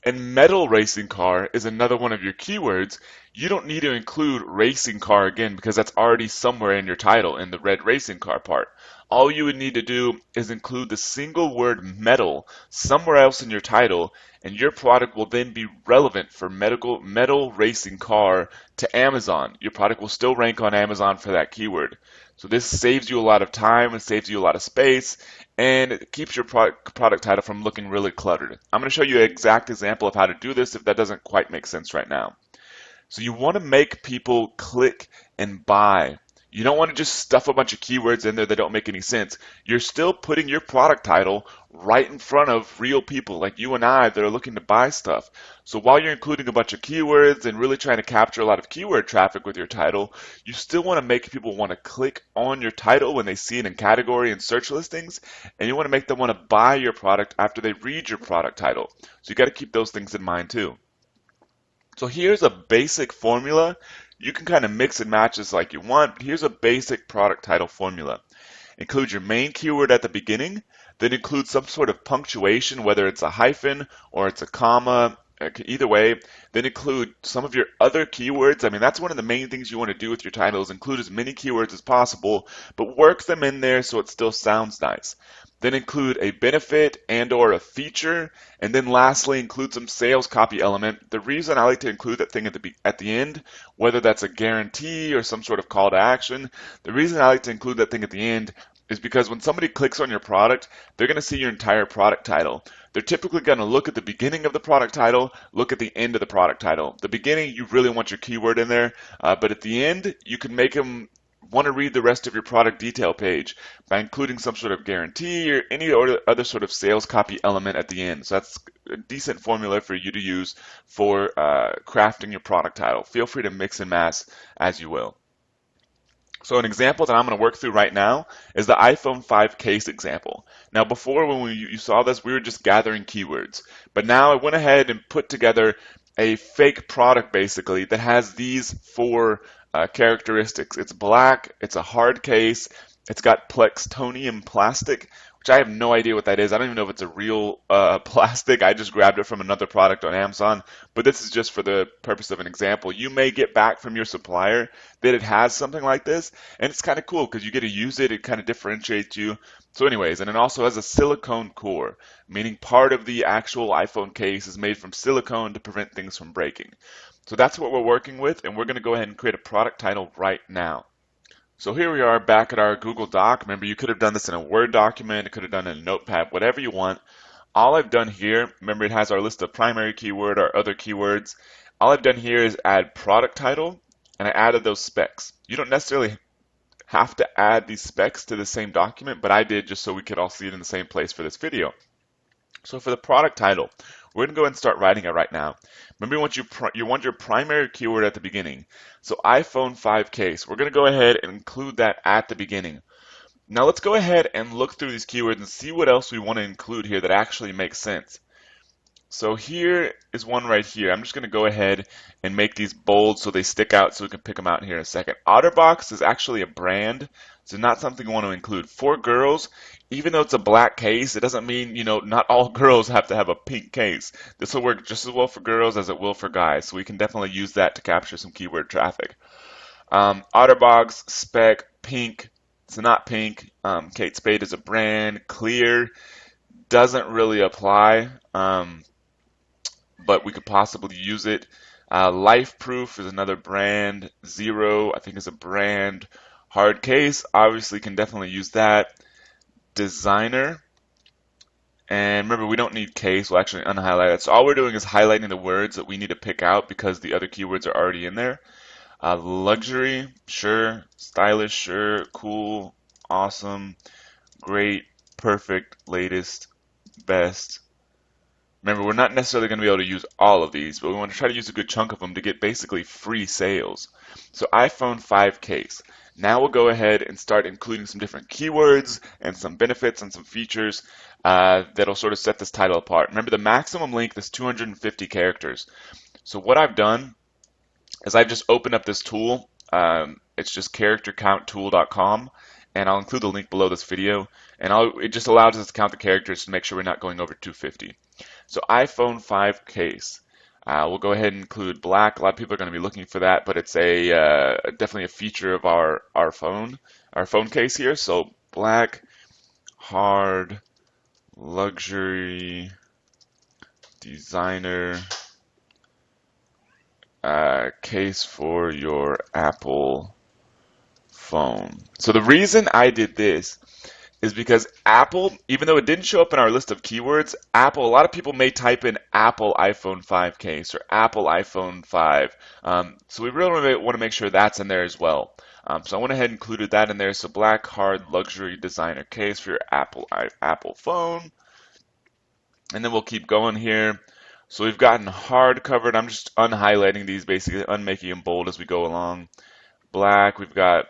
and metal racing car is another one of your keywords, you don't need to include racing car again because that's already somewhere in your title in the red racing car part. All you would need to do is include the single word metal somewhere else in your title, and your product will then be relevant for metal racing car to Amazon. Your product will still rank on Amazon for that keyword. So this saves you a lot of time and saves you a lot of space, and it keeps your product title from looking really cluttered. I'm going to show you an exact example of how to do this if that doesn't quite make sense right now. So you want to make people click and buy. You don't want to just stuff a bunch of keywords in there that don't make any sense. You're still putting your product title right in front of real people like you and I that are looking to buy stuff. So while you're including a bunch of keywords and really trying to capture a lot of keyword traffic with your title, you still want to make people want to click on your title when they see it in category and search listings, and you want to make them want to buy your product after they read your product title. So you got to keep those things in mind too. So here's a basic formula. You can kind of mix and match this like you want, but here's a basic product title formula. Include your main keyword at the beginning, then include some sort of punctuation, whether it's a hyphen or it's a comma, either way. Then include some of your other keywords. I mean, that's one of the main things you want to do with your titles. Include as many keywords as possible, but work them in there so it still sounds nice. Then include a benefit and or a feature, and then lastly include some sales copy element. The reason I like to include that thing at the end, whether that's a guarantee or some sort of call to action, the reason I like to include that thing at the end is because when somebody clicks on your product, they're going to see your entire product title. They're typically going to look at the beginning of the product title, look at the end of the product title. The beginning, you really want your keyword in there, but at the end, you can make them want to read the rest of your product detail page by including some sort of guarantee or any other sort of sales copy element at the end. So that's a decent formula for you to use for crafting your product title. Feel free to mix and match as you will. So an example that I'm going to work through right now is the iPhone 5 case example. Now before when you saw this, we were just gathering keywords. But now I went ahead and put together a fake product basically that has these four characteristics. It's black, it's a hard case, it's got Plextonium plastic, which I have no idea what that is. I don't even know if it's a real plastic. I just grabbed it from another product on Amazon, but this is just for the purpose of an example. You may get back from your supplier that it has something like this, and it's kind of cool because you get to use it. It kind of differentiates you. So anyways, and it also has a silicone core, meaning part of the actual iPhone case is made from silicone to prevent things from breaking. So that's what we're working with, and we're going to go ahead and create a product title right now. So here we are back at our Google Doc. Remember, you could have done this in a Word document, you could have done it in a notepad, whatever you want. All I've done here, remember it has our list of primary keyword, our other keywords. All I've done here is add product title, and I added those specs. You don't necessarily have to add these specs to the same document, but I did just so we could all see it in the same place for this video. So for the product title, we're going to go ahead and start writing it right now. Remember, you want your primary keyword at the beginning. So iPhone 5 case, we're going to go ahead and include that at the beginning. Now let's go ahead and look through these keywords and see what else we want to include here that actually makes sense. So here is one right here. I'm just going to go ahead and make these bold so they stick out so we can pick them out here in a second. OtterBox is actually a brand, so not something we want to include. For girls, even though it's a black case, it doesn't mean, not all girls have to have a pink case. This will work just as well for girls as it will for guys, so we can definitely use that to capture some keyword traffic. OtterBox, spec, pink, it's not pink. Kate Spade is a brand. Clear doesn't really apply. But we could possibly use it. Life Proof is another brand. Zero, I think, is a brand. Hard Case, obviously, can definitely use that. Designer, and remember, we don't need case. We'll actually unhighlight it. So all we're doing is highlighting the words that we need to pick out because the other keywords are already in there. Luxury, sure. Stylish, sure. Cool, awesome, great, perfect, latest, best. Remember, we're not necessarily going to be able to use all of these, but we want to try to use a good chunk of them to get basically free sales. So iPhone 5 case. Now we'll go ahead and start including some different keywords and some benefits and some features that'll sort of set this title apart. Remember, the maximum length is 250 characters. So what I've done is I've just opened up this tool It's just charactercounttool.com, and I'll include the link below this video. And it just allows us to count the characters to make sure we're not going over 250. So iPhone 5 case. We'll go ahead and include black. A lot of people are going to be looking for that, but it's definitely a feature of our phone case here. So black, hard, luxury, designer case for your Apple phone. So the reason I did this is because Apple, even though it didn't show up in our list of keywords, a lot of people may type in Apple iPhone 5 case or Apple iPhone 5. So we really want to make sure that's in there as well. So I went ahead and included that in there. So black, hard, luxury designer case for your Apple phone. And then we'll keep going here. So we've gotten hard covered. I'm just unhighlighting these, basically unmaking them bold as we go along. Black, we've got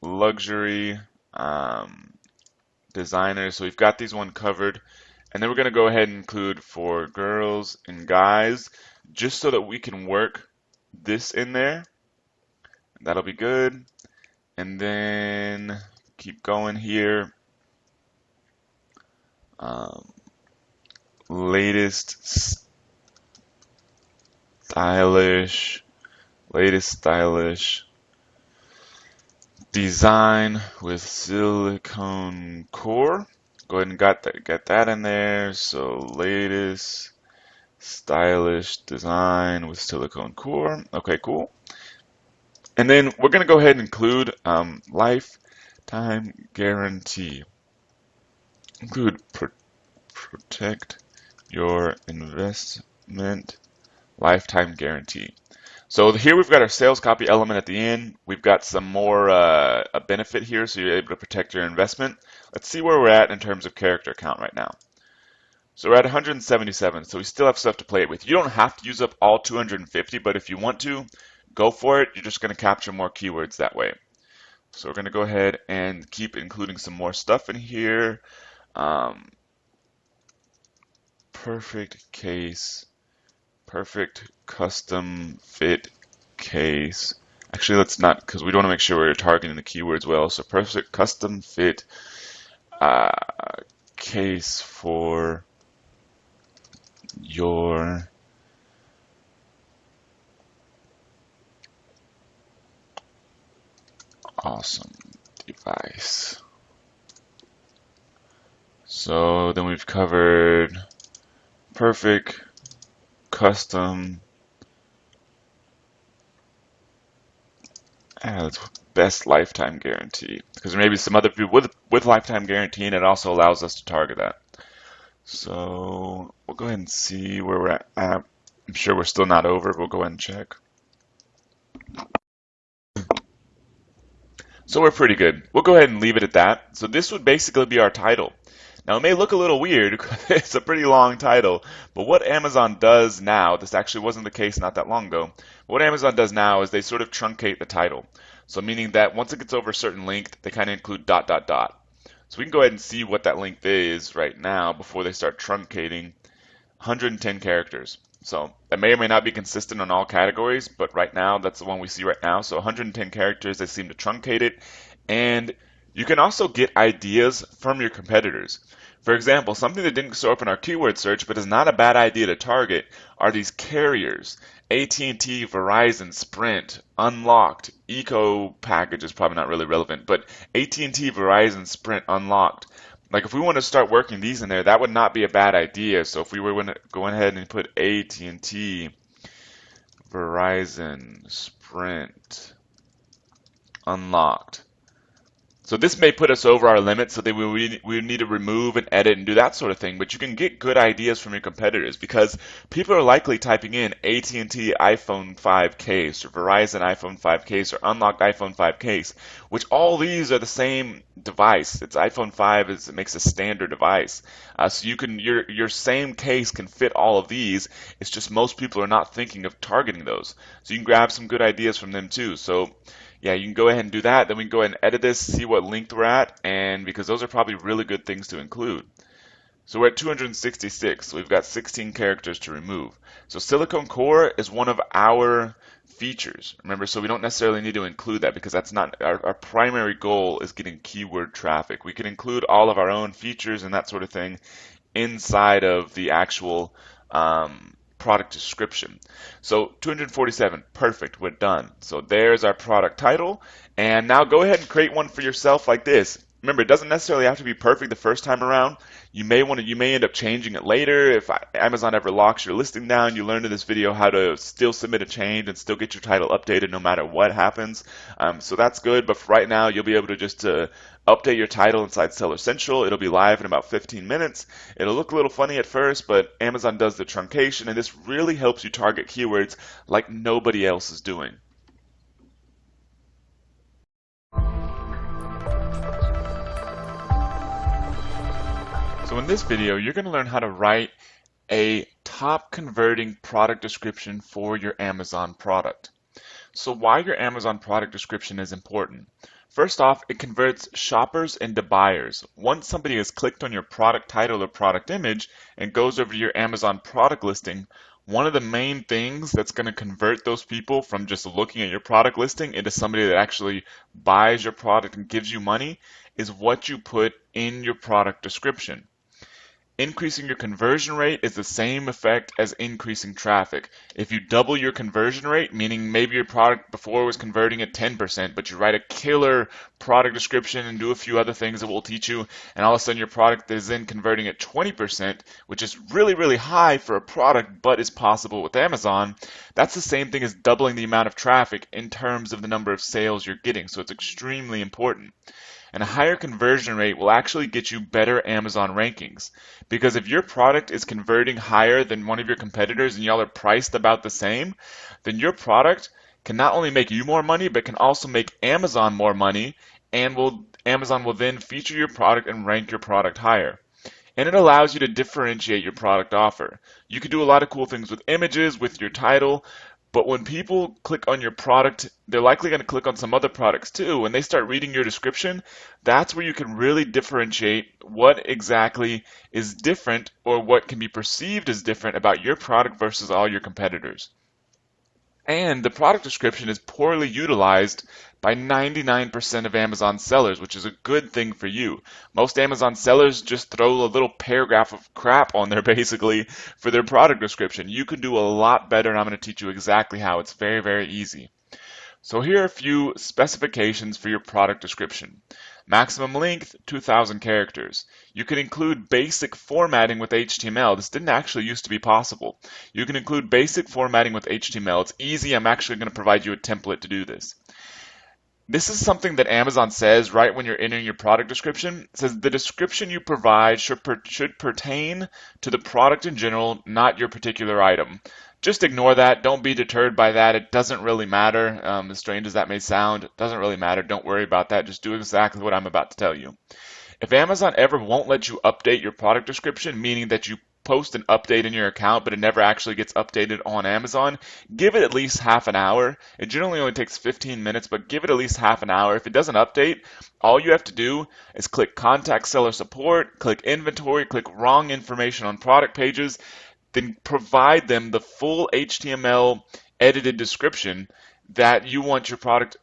luxury, designer. So we've got these one covered. And then we're going to go ahead and include for girls and guys, just so that we can work this in there. That'll be good. And then keep going here. Latest stylish design with silicone core. Go ahead and get that in there. So latest stylish design with silicone core. Okay, cool. And then we're going to go ahead and include lifetime guarantee. Include protect your investment lifetime guarantee. So here we've got our sales copy element at the end. We've got some more a benefit here, so you're able to protect your investment. Let's see where we're at in terms of character count right now. So we're at 177, so we still have stuff to play with. You don't have to use up all 250, but if you want to, go for it. You're just going to capture more keywords that way. So we're going to go ahead and keep including some more stuff in here. Perfect case, perfect custom fit case. Actually, let's not, because we want to make sure we're targeting the keywords well. So perfect custom fit case for your awesome device. So then we've covered perfect custom best lifetime guarantee, because there may be some other people with lifetime guarantee, and it also allows us to target that. So we'll go ahead and see where we're at. I'm sure we're still not over. We'll go ahead and check. So we're pretty good. We'll go ahead and leave it at that. So this would basically be our title. Now, it may look a little weird because it's a pretty long title, but what Amazon does now, this actually wasn't the case not that long ago, what Amazon does now is they sort of truncate the title. So meaning that once it gets over a certain length, they kind of include ... So we can go ahead and see what that length is right now before they start truncating. 110 characters. So that may or may not be consistent on all categories, but right now, that's the one we see right now. So 110 characters, they seem to truncate it. And you can also get ideas from your competitors. For example, something that didn't show up in our keyword search, but is not a bad idea to target, are these carriers. AT&T, Verizon, Sprint, Unlocked, Eco package is probably not really relevant, but AT&T, Verizon, Sprint, Unlocked. Like if we want to start working these in there, that would not be a bad idea. So if we were going to go ahead and put AT&T, Verizon, Sprint, Unlocked. So this may put us over our limit, so that we need to remove and edit and do that sort of thing. But you can get good ideas from your competitors because people are likely typing in AT&T iPhone 5 case or Verizon iPhone 5 case or Unlocked iPhone 5 case, which all these are the same device. It's iPhone 5 it makes a standard device, so you can your same case can fit all of these. It's just most people are not thinking of targeting those. So you can grab some good ideas from them too. So yeah, you can go ahead and do that. Then we can go ahead and edit this, see what length we're at, and because those are probably really good things to include. So we're at 266. So we've got 16 characters to remove. So silicone core is one of our features. Remember, so we don't necessarily need to include that because that's not our primary goal is getting keyword traffic. We can include all of our own features and that sort of thing inside of the actual product description. So 247, perfect, we're done. So there's our product title. And now go ahead and create one for yourself like this. Remember, it doesn't necessarily have to be perfect the first time around. You may end up changing it later. If Amazon ever locks your listing down, you learned in this video how to still submit a change and still get your title updated no matter what happens. So that's good. But for right now, you'll be able to just update your title inside Seller Central. It'll be live in about 15 minutes. It'll look a little funny at first, but Amazon does the truncation, and this really helps you target keywords like nobody else is doing. So in this video, you're going to learn how to write a top converting product description for your Amazon product. So why your Amazon product description is important. First off, it converts shoppers into buyers. Once somebody has clicked on your product title or product image and goes over to your Amazon product listing, one of the main things that's going to convert those people from just looking at your product listing into somebody that actually buys your product and gives you money is what you put in your product description. Increasing your conversion rate is the same effect as increasing traffic. If you double your conversion rate, meaning maybe your product before was converting at 10%, but you write a killer product description and do a few other things that we'll teach you, and all of a sudden your product is then converting at 20%, which is really, really high for a product, but is possible with Amazon, that's the same thing as doubling the amount of traffic in terms of the number of sales you're getting. So it's extremely important. And a higher conversion rate will actually get you better Amazon rankings. Because if your product is converting higher than one of your competitors and y'all are priced about the same, then your product can not only make you more money, but can also make Amazon more money, and Amazon will then feature your product and rank your product higher. And it allows you to differentiate your product offer. You can do a lot of cool things with images, with your title, but when people click on your product, they're likely going to click on some other products too. When they start reading your description, that's where you can really differentiate what exactly is different or what can be perceived as different about your product versus all your competitors. And the product description is poorly utilized by 99% of Amazon sellers, which is a good thing for you. Most Amazon sellers just throw a little paragraph of crap on there basically for their product description. You can do a lot better, and I'm going to teach you exactly how. It's very, very easy. So here are a few specifications for your product description. Maximum length, 2,000 characters. You can include basic formatting with HTML. This didn't actually used to be possible. You can include basic formatting with HTML. It's easy. I'm actually going to provide you a template to do this. This is something that Amazon says right when you're entering your product description. It says the description you provide should pertain to the product in general, not your particular item. Just ignore that. Don't be deterred by that. It doesn't really matter. As strange as that may sound, it doesn't really matter. Don't worry about that. Just do exactly what I'm about to tell you. If Amazon ever won't let you update your product description, meaning that you post an update in your account, but it never actually gets updated on Amazon, give it at least half an hour. It generally only takes 15 minutes, but give it at least half an hour. If it doesn't update, all you have to do is click Contact Seller Support, click Inventory, click Wrong Information on Product Pages, then provide them the full HTML edited description that you want your product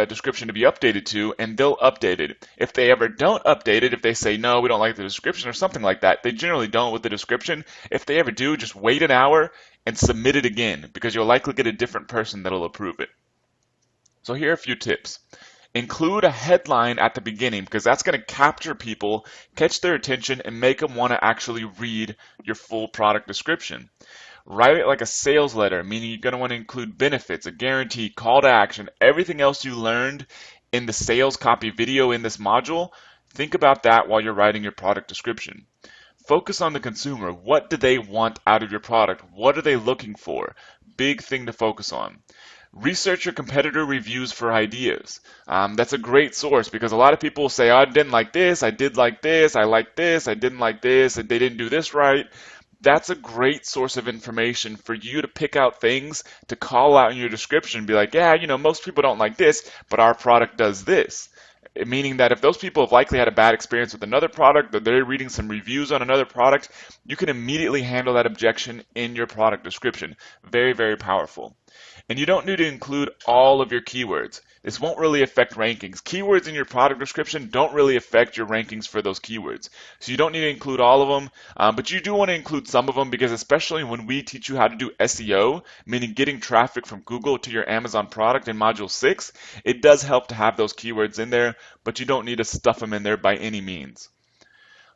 description to be updated to, and they'll update it. If they ever don't update it, if they say, no, we don't like the description or something like that, they generally don't with the description. If they ever do, just wait an hour and submit it again, because you'll likely get a different person that'll approve it. So here are a few tips. Include a headline at the beginning, because that's going to capture people, catch their attention, and make them want to actually read your full product description. Write it like a sales letter, meaning you're going to want to include benefits, a guarantee, call to action, everything else you learned in the sales copy video in this module. Think about that while you're writing your product description. Focus on the consumer. What do they want out of your product? What are they looking for? Big thing to focus on. Research your competitor reviews for ideas. That's a great source, because a lot of people will say, oh, I didn't like this, I did like this, I liked this, I didn't like this, and they didn't do this right. That's a great source of information for you to pick out things to call out in your description and be like, yeah, most people don't like this, but our product does this. meaning that if those people have likely had a bad experience with another product, that they're reading some reviews on another product, you can immediately handle that objection in your product description. Very, very powerful. And you don't need to include all of your keywords. This won't really affect rankings. Keywords in your product description don't really affect your rankings for those keywords. So you don't need to include all of them, but you do want to include some of them because especially when we teach you how to do SEO, meaning getting traffic from Google to your Amazon product in Module 6, it does help to have those keywords in there, but you don't need to stuff them in there by any means.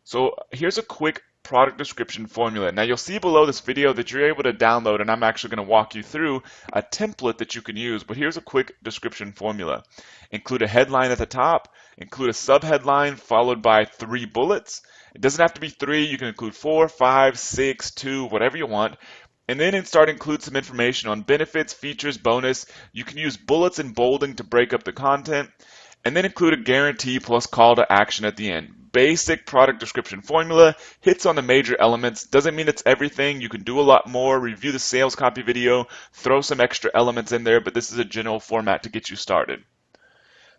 So here's a quick product description formula. Now you'll see below this video that you're able to download, and I'm actually going to walk you through a template that you can use, but here's a quick description formula. Include a headline at the top, include a subheadline followed by 3 bullets. It doesn't have to be 3, you can include 4, 5, 6, 2, whatever you want. And then include some information on benefits, features, bonus. You can use bullets and bolding to break up the content. And then include a guarantee plus call to action at the end. Basic product description formula, hits on the major elements, doesn't mean it's everything, you can do a lot more, review the sales copy video, throw some extra elements in there, but this is a general format to get you started.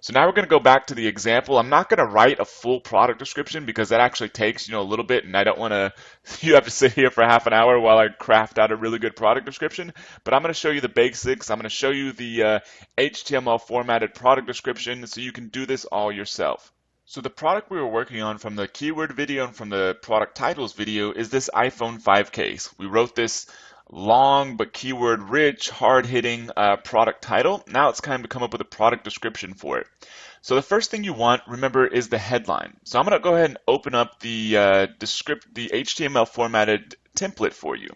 So now we're going to go back to the example. I'm not going to write a full product description because that actually takes, a little bit, and I don't want to, you have to sit here for half an hour while I craft out a really good product description, but I'm going to show you the basics. I'm going to show you the HTML formatted product description so you can do this all yourself. So the product we were working on from the keyword video and from the product titles video is this iPhone 5 case. We wrote this long but keyword rich, hard-hitting product title. Now it's time to come up with a product description for it. So the first thing you want, remember, is the headline. So I'm going to go ahead and open up the HTML formatted template for you.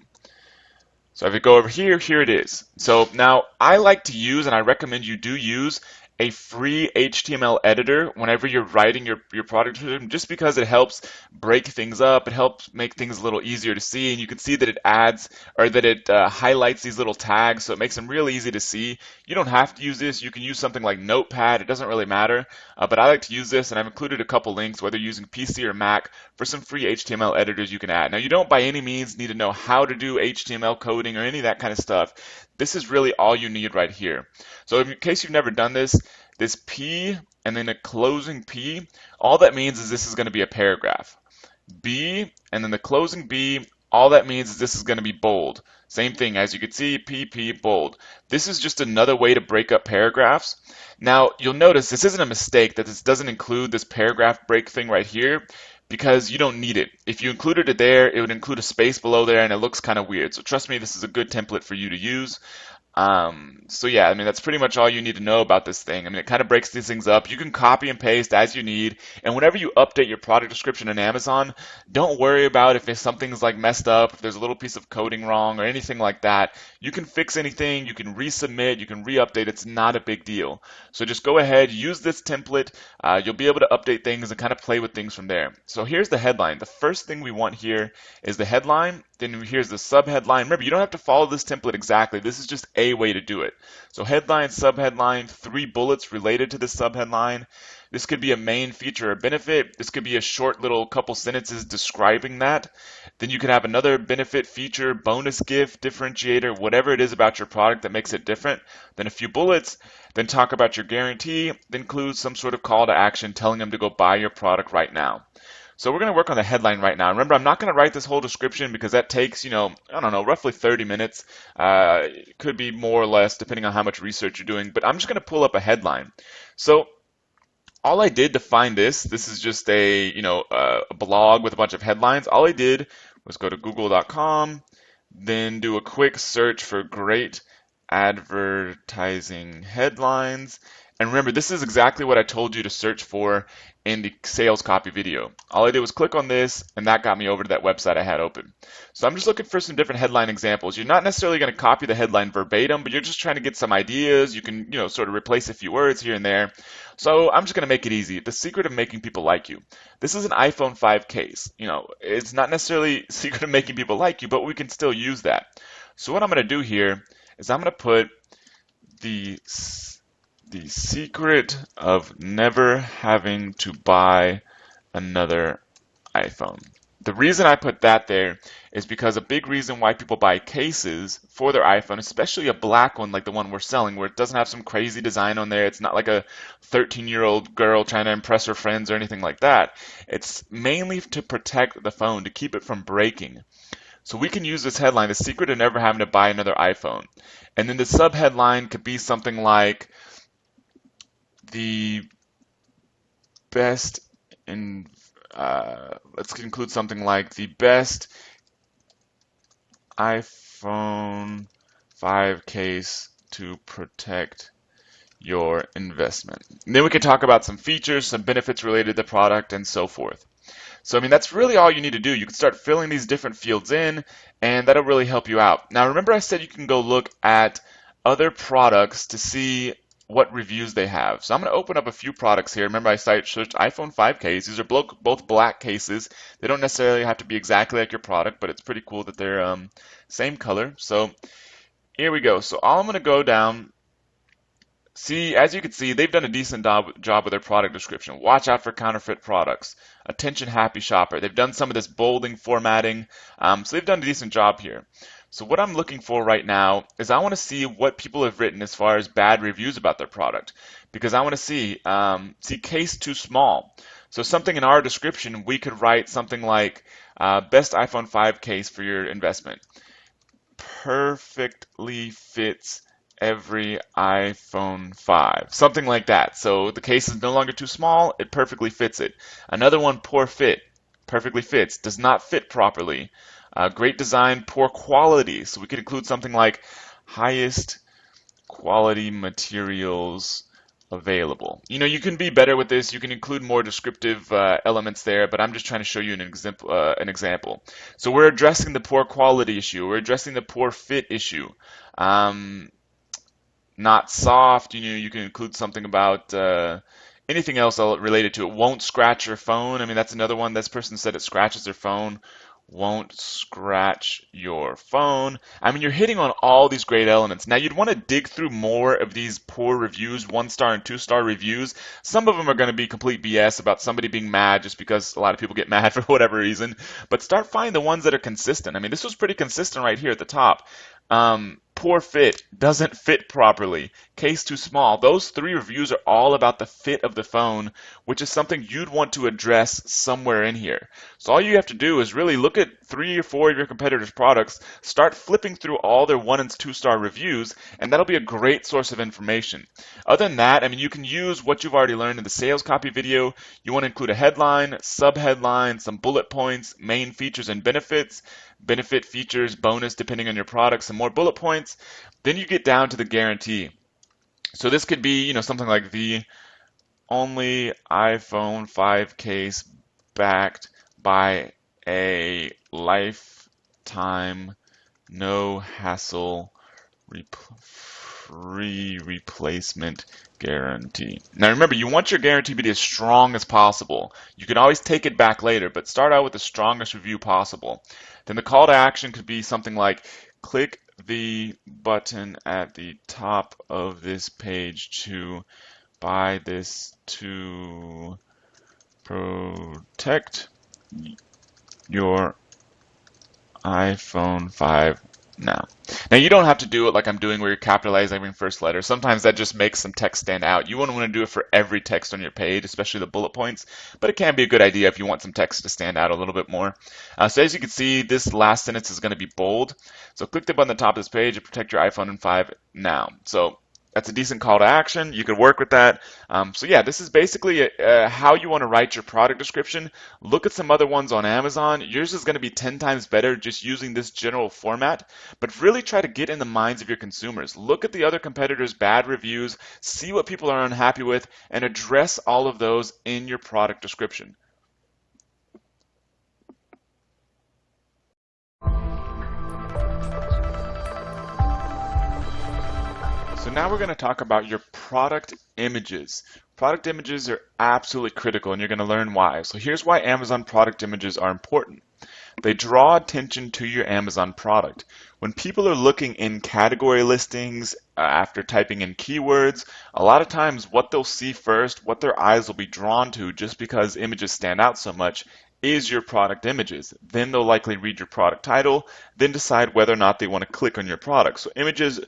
So if you go over here, here it is. So now I like to use, and I recommend you do use, a free HTML editor whenever you're writing your product description, just because it helps break things up, it helps make things a little easier to see, and you can see that it adds, or that it highlights these little tags, so it makes them real easy to see. You don't have to use this, you can use something like Notepad, it doesn't really matter, but I like to use this, and I've included a couple links, whether you're using PC or Mac, for some free HTML editors you can add. Now you don't by any means need to know how to do HTML coding or any of that kind of stuff. This is really all you need right here. So in case you've never done this, this P and then a closing P, all that means is this is going to be a paragraph. B and then the closing B, all that means is this is going to be bold. Same thing, as you can see, PP, bold. This is just another way to break up paragraphs. Now you'll notice this isn't a mistake that this doesn't include this paragraph break thing right here, because you don't need it. If you included it there, it would include a space below there and it looks kind of weird. So trust me, this is a good template for you to use. So yeah, I mean, that's pretty much all you need to know about this thing. I mean, it kind of breaks these things up. You can copy and paste as you need. And whenever you update your product description in Amazon, don't worry about if something's like messed up, if there's a little piece of coding wrong or anything like that. You can fix anything, you can resubmit, you can re-update. It's not a big deal. So just go ahead, use this template. You'll be able to update things and kind of play with things from there. So here's the headline. The first thing we want here is the headline. Then here's the subheadline. Remember, you don't have to follow this template exactly. This is just a way to do it. So headline, subheadline, 3 bullets related to the subheadline. This could be a main feature or benefit. This could be a short little couple sentences describing that. Then you could have another benefit, feature, bonus gift, differentiator, whatever it is about your product that makes it different. Then a few bullets. Then talk about your guarantee. Then include some sort of call to action telling them to go buy your product right now. So we're going to work on the headline right now. Remember, I'm not going to write this whole description because that takes, I don't know, roughly 30 minutes. It could be more or less depending on how much research you're doing, but I'm just going to pull up a headline. So all I did to find this is just a blog with a bunch of headlines. All I did was go to google.com, then do a quick search for great advertising headlines. And remember, this is exactly what I told you to search for in the sales copy video. All I did was click on this, and that got me over to that website I had open. So I'm just looking for some different headline examples. You're not necessarily going to copy the headline verbatim, but you're just trying to get some ideas. You can, sort of replace a few words here and there. So I'm just going to make it easy. The secret of making people like you. This is an iPhone 5 case. It's not necessarily the secret of making people like you, but we can still use that. So what I'm going to do here is I'm going to put the secret of never having to buy another iPhone. The reason I put that there is because a big reason why people buy cases for their iPhone, especially a black one like the one we're selling, where it doesn't have some crazy design on there, it's not like a 13-year-old girl trying to impress her friends or anything like that. It's mainly to protect the phone, to keep it from breaking. So we can use this headline, the secret of never having to buy another iPhone. And then the subheadline could be something like the best in let's include something like the best iPhone 5 case to protect your investment. And then we can talk about some features, some benefits related to the product, and so forth. So, I mean, that's really all you need to do. You can start filling these different fields in, and that'll really help you out. Now, remember I said you can go look at other products to see what reviews they have. So I'm going to open up a few products here. Remember I searched iPhone 5 case. These are both black cases. They don't necessarily have to be exactly like your product, but it's pretty cool that they're same color. So here we go. So all I'm going to go down. See, as you can see, they've done a decent job with their product description. Watch out for counterfeit products. Attention happy shopper. They've done some of this bolding, formatting. So they've done a decent job here. So what I'm looking for right now is I want to see what people have written as far as bad reviews about their product. Because I want to see case too small. So something in our description, we could write something like best iPhone 5 case for your investment. Perfectly fits every iPhone 5. Something like that. So the case is no longer too small, it perfectly fits it. Another one, poor fit. Perfectly fits. Does not fit properly. Great design, poor quality. So we could include something like highest quality materials available. You know, you can be better with this. You can include more descriptive elements there, but I'm just trying to show you an example. So we're addressing the poor quality issue. We're addressing the poor fit issue. Not soft. You know, you can include something about anything else related to it. Won't scratch your phone. I mean, that's another one. This person said it scratches their phone. Won't scratch your phone. I mean, you're hitting on all these great elements. Now, you'd want to dig through more of these poor reviews, 1-star and 2-star reviews. Some of them are going to be complete BS about somebody being mad just because a lot of people get mad for whatever reason. But start finding the ones that are consistent. I mean, this was pretty consistent right here at the top. Poor fit, doesn't fit properly, case too small. Those 3 reviews are all about the fit of the phone, which is something you'd want to address somewhere in here. So all you have to do is really look at 3 or 4 of your competitors' products, start flipping through all their 1- and 2-star reviews, and that'll be a great source of information. Other than that, I mean, you can use what you've already learned in the sales copy video. You want to include a headline, subheadline, some bullet points, main features and benefits, benefit, features, bonus, depending on your product, some more bullet points. Then you get down to the guarantee. So this could be, you know, something like the only iPhone 5 case backed by a lifetime, no hassle, free replacement guarantee. Now remember, you want your guarantee to be as strong as possible. You can always take it back later, but start out with the strongest review possible. Then the call to action could be something like click the button at the top of this page to buy this to protect your iPhone 5 now. Now you don't have to do it like I'm doing where you're capitalizing every first letter. Sometimes that just makes some text stand out. You wouldn't want to do it for every text on your page, especially the bullet points, but it can be a good idea if you want some text to stand out a little bit more. So as you can see, this last sentence is going to be bold. So click the button at the top of this page to protect your iPhone 5 now. So that's a decent call to action. You could work with that. So yeah, this is basically how you want to write your product description. Look at some other ones on Amazon. Yours is going to be 10 times better just using this general format, but really try to get in the minds of your consumers. Look at the other competitors' bad reviews, see what people are unhappy with, and address all of those in your product description. So now we're going to talk about your product images. Product images are absolutely critical, and you're going to learn why. So here's why Amazon product images are important. They draw attention to your Amazon product. When people are looking in category listings after typing in keywords, a lot of times what they'll see first, what their eyes will be drawn to just because images stand out so much, is your product images. Then they'll likely read your product title, then decide whether or not they want to click on your product. So images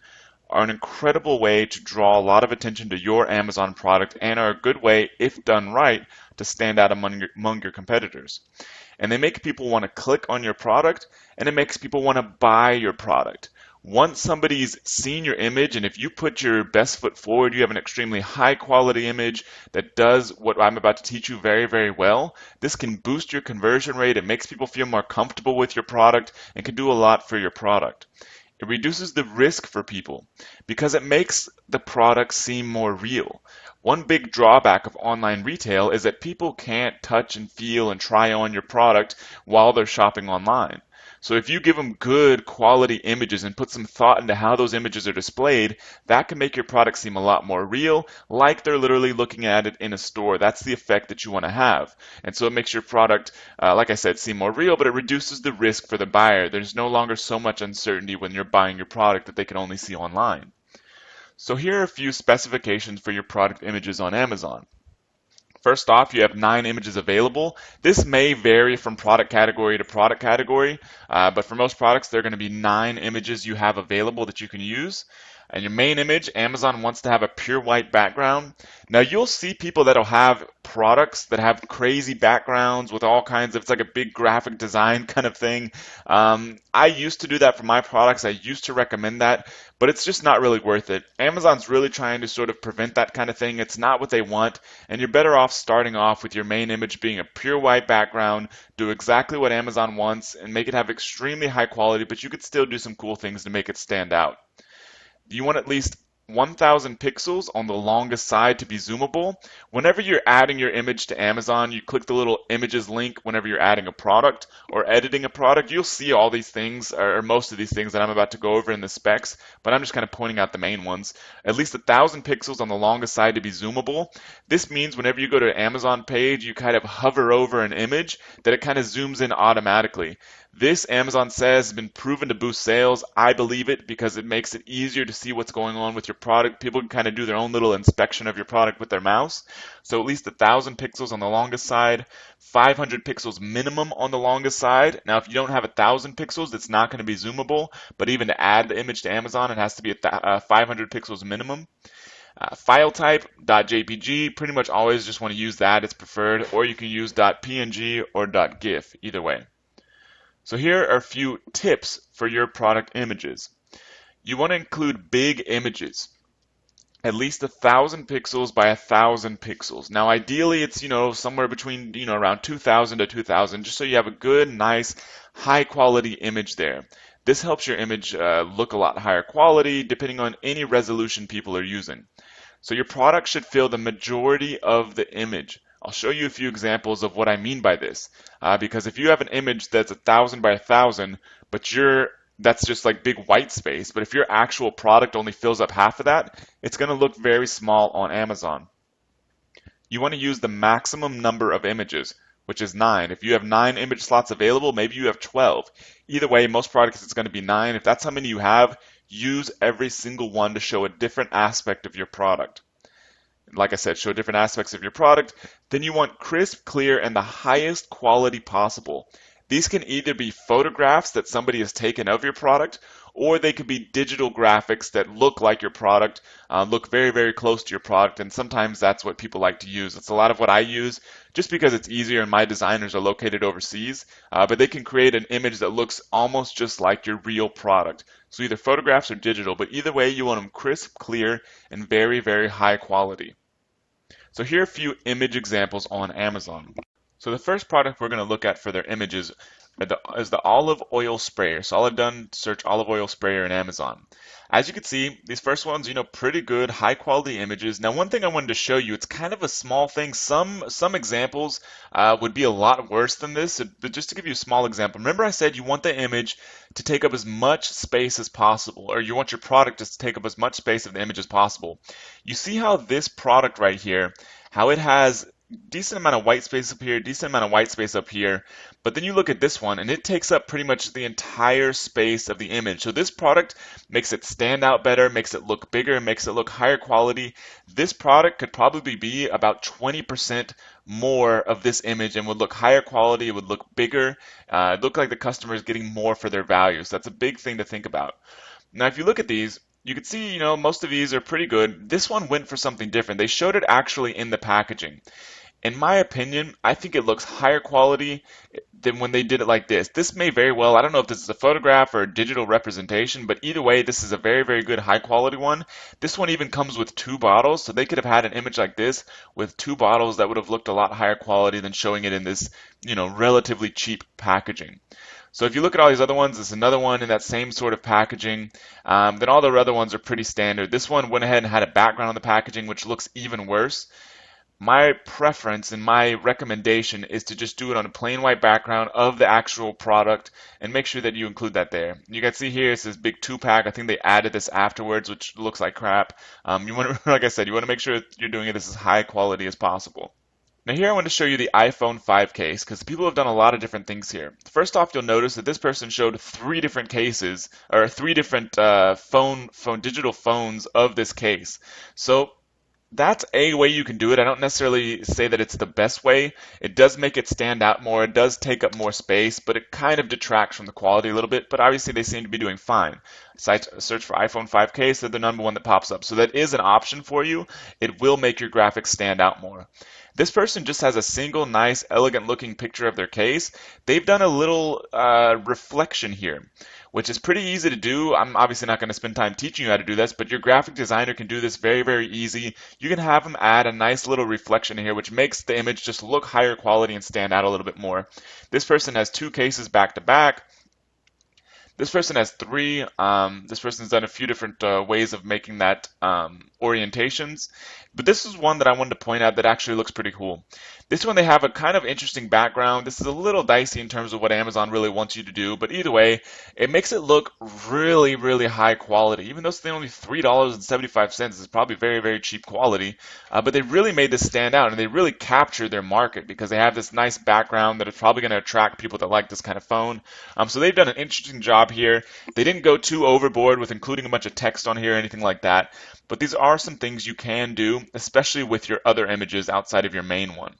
are an incredible way to draw a lot of attention to your Amazon product and are a good way, if done right, to stand out among your competitors. And they make people want to click on your product, and it makes people want to buy your product. Once somebody's seen your image, and if you put your best foot forward, you have an extremely high quality image that does what I'm about to teach you very, very well, this can boost your conversion rate. It makes people feel more comfortable with your product and can do a lot for your product. It reduces the risk for people because it makes the product seem more real. One big drawback of online retail is that people can't touch and feel and try on your product while they're shopping online. So if you give them good quality images and put some thought into how those images are displayed, that can make your product seem a lot more real, like they're literally looking at it in a store. That's the effect that you want to have. And so it makes your product, like I said, seem more real, but it reduces the risk for the buyer. There's no longer so much uncertainty when you're buying your product that they can only see online. So here are a few specifications for your product images on Amazon. First off, you have 9 images available. This may vary from product category to product category, but for most products, there are going to be 9 images you have available that you can use. And your main image, Amazon wants to have a pure white background. Now you'll see people that'll have products that have crazy backgrounds with all kinds of, it's like a big graphic design kind of thing. I used to do that for my products. I used to recommend that, but it's just not really worth it. Amazon's really trying to sort of prevent that kind of thing. It's not what they want, and you're better off starting off with your main image being a pure white background, do exactly what Amazon wants, and make it have extremely high quality, but you could still do some cool things to make it stand out. You want at least 1000 pixels on the longest side to be zoomable. Whenever you're adding your image to Amazon, you click the little images link whenever you're adding a product or editing a product. You'll see all these things, or most of these things that I'm about to go over in the specs, but I'm just kind of pointing out the main ones. At least 1000 pixels on the longest side to be zoomable. This means whenever you go to an Amazon page, you kind of hover over an image that it kind of zooms in automatically. This, Amazon says, has been proven to boost sales. I believe it because it makes it easier to see what's going on with your product. People can kind of do their own little inspection of your product with their mouse. So at least 1000 pixels on the longest side, 500 pixels minimum on the longest side. Now, if you don't have 1000 pixels, it's not going to be zoomable, but even to add the image to Amazon, it has to be 500 pixels minimum. File type, .jpg, pretty much always just want to use that. It's preferred, or you can use .png or .gif, either way. So here are a few tips for your product images. You want to include big images, at least 1000 pixels by 1000 pixels. Now ideally it's, somewhere between, around 2000 to 2000, just so you have a good, nice, high quality image there. This helps your image look a lot higher quality depending on any resolution people are using. So your product should fill the majority of the image. I'll show you a few examples of what I mean by this, because if you have an image that's 1000 by 1000, but that's just like big white space, but if your actual product only fills up half of that, it's going to look very small on Amazon. You want to use the maximum number of images, which is 9. If you have 9 image slots available, maybe you have 12. Either way, most products it's going to be 9. If that's how many you have, use every single one to show a different aspect of your product. Like I said, show different aspects of your product. Then you want crisp, clear, and the highest quality possible. These can either be photographs that somebody has taken of your product, or they could be digital graphics that look like your product, look very, very close to your product, and sometimes that's what people like to use. It's a lot of what I use just because it's easier and my designers are located overseas, but they can create an image that looks almost just like your real product. So either photographs or digital, but either way you want them crisp, clear, and very, very high quality. So here are a few image examples on Amazon. So the first product we're going to look at for their images is the olive oil sprayer. So all I've done is search olive oil sprayer in Amazon. As you can see, these first ones, pretty good, high quality images. Now, one thing I wanted to show you, it's kind of a small thing. Some examples would be a lot worse than this. But just to give you a small example, remember I said you want the image to take up as much space as possible, or you want your product to take up as much space of the image as possible. You see how this product right here, how it has decent amount of white space up here, decent amount of white space up here, but then you look at this one and it takes up pretty much the entire space of the image. So this product makes it stand out better, makes it look bigger, makes it look higher quality. This product could probably be about 20% more of this image and would look higher quality, it would look bigger, it looked like the customer is getting more for their value. So that's a big thing to think about. Now, if you look at these, you can see, most of these are pretty good. This one went for something different. They showed it actually in the packaging. In my opinion, I think it looks higher quality than when they did it like this. This may very well, I don't know if this is a photograph or a digital representation, but either way, this is a very, very good high quality one. This one even comes with 2 bottles, so they could have had an image like this with 2 bottles that would have looked a lot higher quality than showing it in this, relatively cheap packaging. So if you look at all these other ones, there's another one in that same sort of packaging. Then all the other ones are pretty standard. This one went ahead and had a background on the packaging, which looks even worse. My preference and my recommendation is to just do it on a plain white background of the actual product and make sure that you include that there. You can see here it says big 2-pack. I think they added this afterwards, which looks like crap. You want to, like I said, you want to make sure that you're doing it as high quality as possible. Now here I want to show you the iPhone 5 case because people have done a lot of different things here. First off, you'll notice that this person showed 3 different cases or 3 different digital phones of this case. So that's a way you can do it. I don't necessarily say that it's the best way. It does make it stand out more. It does take up more space, but it kind of detracts from the quality a little bit. But obviously, they seem to be doing fine. Search for iPhone 5K, so the number one that pops up. So that is an option for you. It will make your graphics stand out more. This person just has a single nice, elegant looking picture of their case. They've done a little reflection here, which is pretty easy to do. I'm obviously not going to spend time teaching you how to do this, but your graphic designer can do this very, very easy. You can have them add a nice little reflection here, which makes the image just look higher quality and stand out a little bit more. This person has 2 cases back to back. This person has 3. This person's done a few different ways of making that orientations. But this is one that I wanted to point out that actually looks pretty cool. This one, they have a kind of interesting background. This is a little dicey in terms of what Amazon really wants you to do, but either way, it makes it look really, really high quality. Even though it's only $3.75, it's probably very, very cheap quality. But they really made this stand out, and they really captured their market because they have this nice background that is probably going to attract people that like this kind of phone. So they've done an interesting job here. They didn't go too overboard with including a bunch of text on here or anything like that. But these are some things you can do, especially with your other images outside of your main one.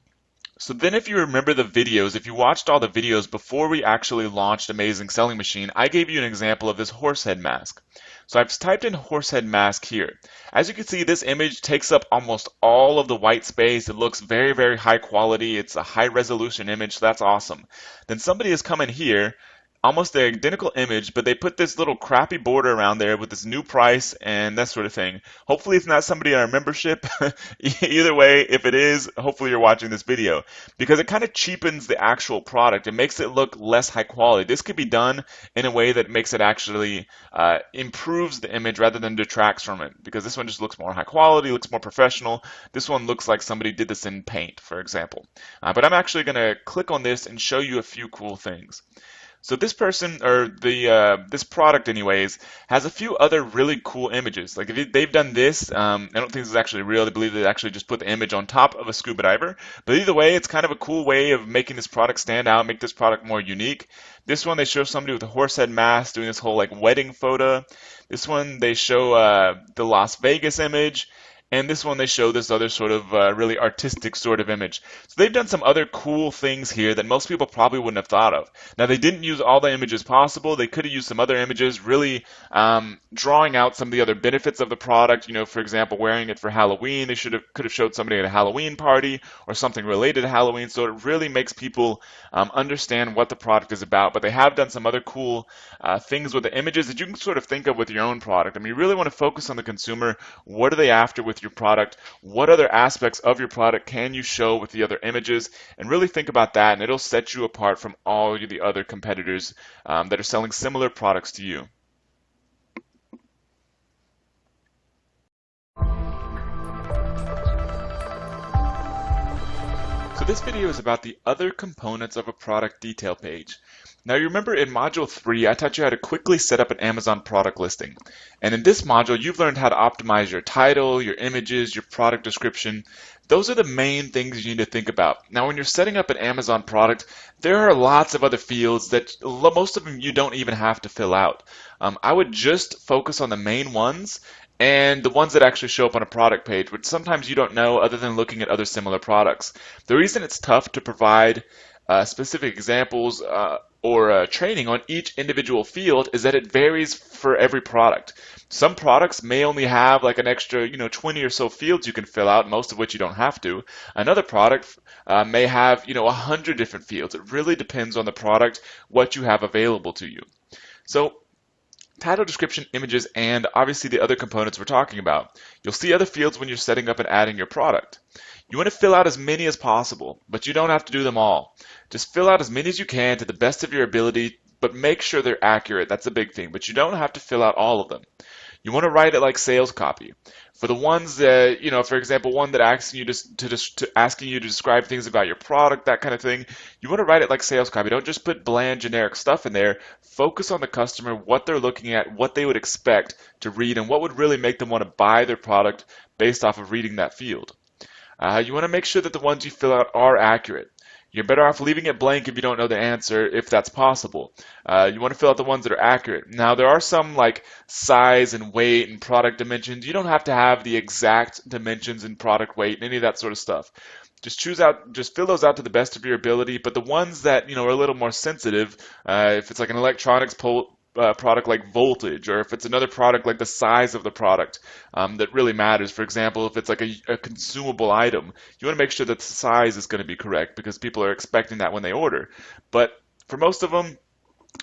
So then if you remember the videos, if you watched all the videos before we actually launched Amazing Selling Machine, I gave you an example of this horsehead mask. So I've typed in horsehead mask here. As you can see, this image takes up almost all of the white space. It looks very, very high quality. It's a high resolution image, so that's awesome. Then somebody has come in here, almost the identical image, but they put this little crappy border around there with this new price and that sort of thing. Hopefully it's not somebody in our membership. Either way, if it is, hopefully you're watching this video because it kind of cheapens the actual product. It makes it look less high quality. This could be done in a way that makes it actually improves the image rather than detracts from it because this one just looks more high quality, looks more professional. This one looks like somebody did this in Paint, for example. But I'm actually going to click on this and show you a few cool things. So this person, or this product anyways, has a few other really cool images. Like if they've done this, I don't think this is actually real. I believe they actually just put the image on top of a scuba diver. But either way, it's kind of a cool way of making this product stand out, make this product more unique. This one, they show somebody with a horsehead mask doing this whole like wedding photo. This one, they show the Las Vegas image. And this one, they show this other sort of really artistic sort of image. So they've done some other cool things here that most people probably wouldn't have thought of. Now, they didn't use all the images possible. They could have used some other images, really drawing out some of the other benefits of the product. For example, wearing it for Halloween. They could have showed somebody at a Halloween party or something related to Halloween. So it really makes people understand what the product is about. But they have done some other cool things with the images that you can sort of think of with your own product. I mean, you really want to focus on the consumer. What are they after with your product? What other aspects of your product can you show with the other images? And really think about that, and it'll set you apart from all the other competitors that are selling similar products to you. So this video is about the other components of a product detail page. Now you remember in Module 3, I taught you how to quickly set up an Amazon product listing. And in this module, you've learned how to optimize your title, your images, your product description. Those are the main things you need to think about. Now when you're setting up an Amazon product, there are lots of other fields that most of them you don't even have to fill out. I would just focus on the main ones and the ones that actually show up on a product page, which sometimes you don't know other than looking at other similar products. The reason it's tough to provide specific examples or training on each individual field is that it varies for every product. Some products may only have like an extra, 20 or so fields you can fill out, most of which you don't have to. Another product may have, 100 different fields. It really depends on the product, what you have available to you. So title, description, images, and obviously the other components we're talking about. You'll see other fields when you're setting up and adding your product. You want to fill out as many as possible, but you don't have to do them all. Just fill out as many as you can to the best of your ability, but make sure they're accurate. That's a big thing, but you don't have to fill out all of them. You want to write it like sales copy. For the ones that, for example, one that asking you asking you to describe things about your product, that kind of thing, you want to write it like sales copy. Don't just put bland, generic stuff in there. Focus on the customer, what they're looking at, what they would expect to read, and what would really make them want to buy their product based off of reading that field. You want to make sure that the ones you fill out are accurate. You're better off leaving it blank if you don't know the answer, if that's possible. You want to fill out the ones that are accurate. Now, there are some like size and weight and product dimensions. You don't have to have the exact dimensions and product weight and any of that sort of stuff. Just fill those out to the best of your ability. But the ones that are a little more sensitive, if it's like an electronics product like voltage, or if it's another product like the size of the product that really matters. For example, if it's like a consumable item, you want to make sure that the size is going to be correct because people are expecting that when they order. But for most of them,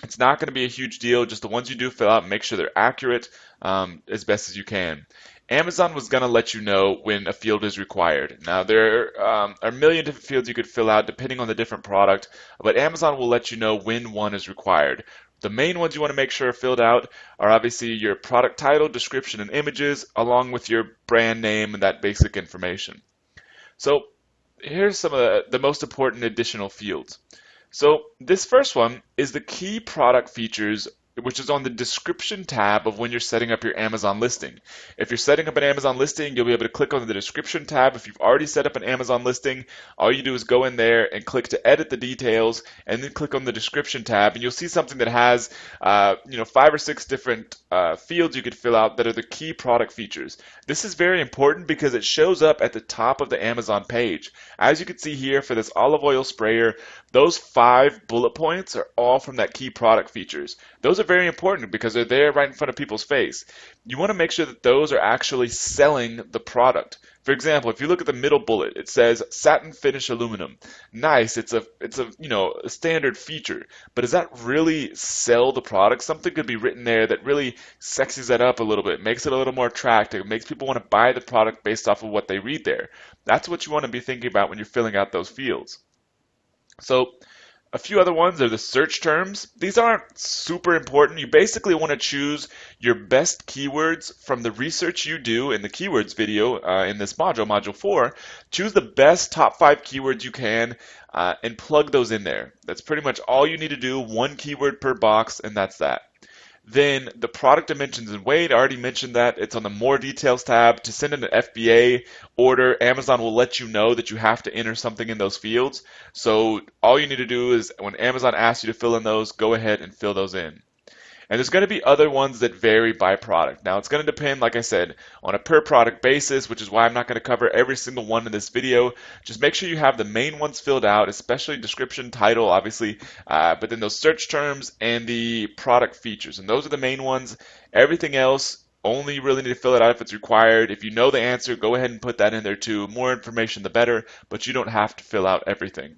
it's not going to be a huge deal. Just the ones you do fill out, make sure they're accurate as best as you can. Amazon was going to let you know when a field is required. Now, there are a million different fields you could fill out depending on the different product, but Amazon will let you know when one is required. The main ones you want to make sure are filled out are obviously your product title, description, and images, along with your brand name and that basic information. So here's some of the most important additional fields. So this first one is the key product features, which is on the description tab of when you're setting up your Amazon listing. If you're setting up an Amazon listing, you'll be able to click on the description tab. If you've already set up an Amazon listing, all you do is go in there and click to edit the details, and then click on the description tab, and you'll see something that has 5 or 6 different fields you could fill out that are the key product features. This is very important because it shows up at the top of the Amazon page. As you can see here for this olive oil sprayer, those 5 bullet points are all from that key product features. Those are very important because they're there right in front of people's face. You want to make sure that those are actually selling the product. For example, if you look at the middle bullet, it says satin finish aluminum. Nice, it's a standard feature, but does that really sell the product? Something could be written there that really sexies that up a little bit, makes it a little more attractive, makes people want to buy the product based off of what they read there. That's what you want to be thinking about when you're filling out those fields. So a few other ones are the search terms. These aren't super important. You basically want to choose your best keywords from the research you do in the keywords video in this module, Module 4. Choose the best top 5 keywords you can and plug those in there. That's pretty much all you need to do, 1 keyword per box, and that's that. Then the product dimensions and weight, I already mentioned that. It's on the More Details tab. To send in an FBA order, Amazon will let you know that you have to enter something in those fields. So all you need to do is when Amazon asks you to fill in those, go ahead and fill those in. And there's going to be other ones that vary by product. Now, it's going to depend, like I said, on a per product basis, which is why I'm not going to cover every single one in this video. Just make sure you have the main ones filled out, especially description, title, obviously, but then those search terms and the product features. And those are the main ones. Everything else, only really need to fill it out if it's required. If you know the answer, go ahead and put that in there too. More information, the better, but you don't have to fill out everything.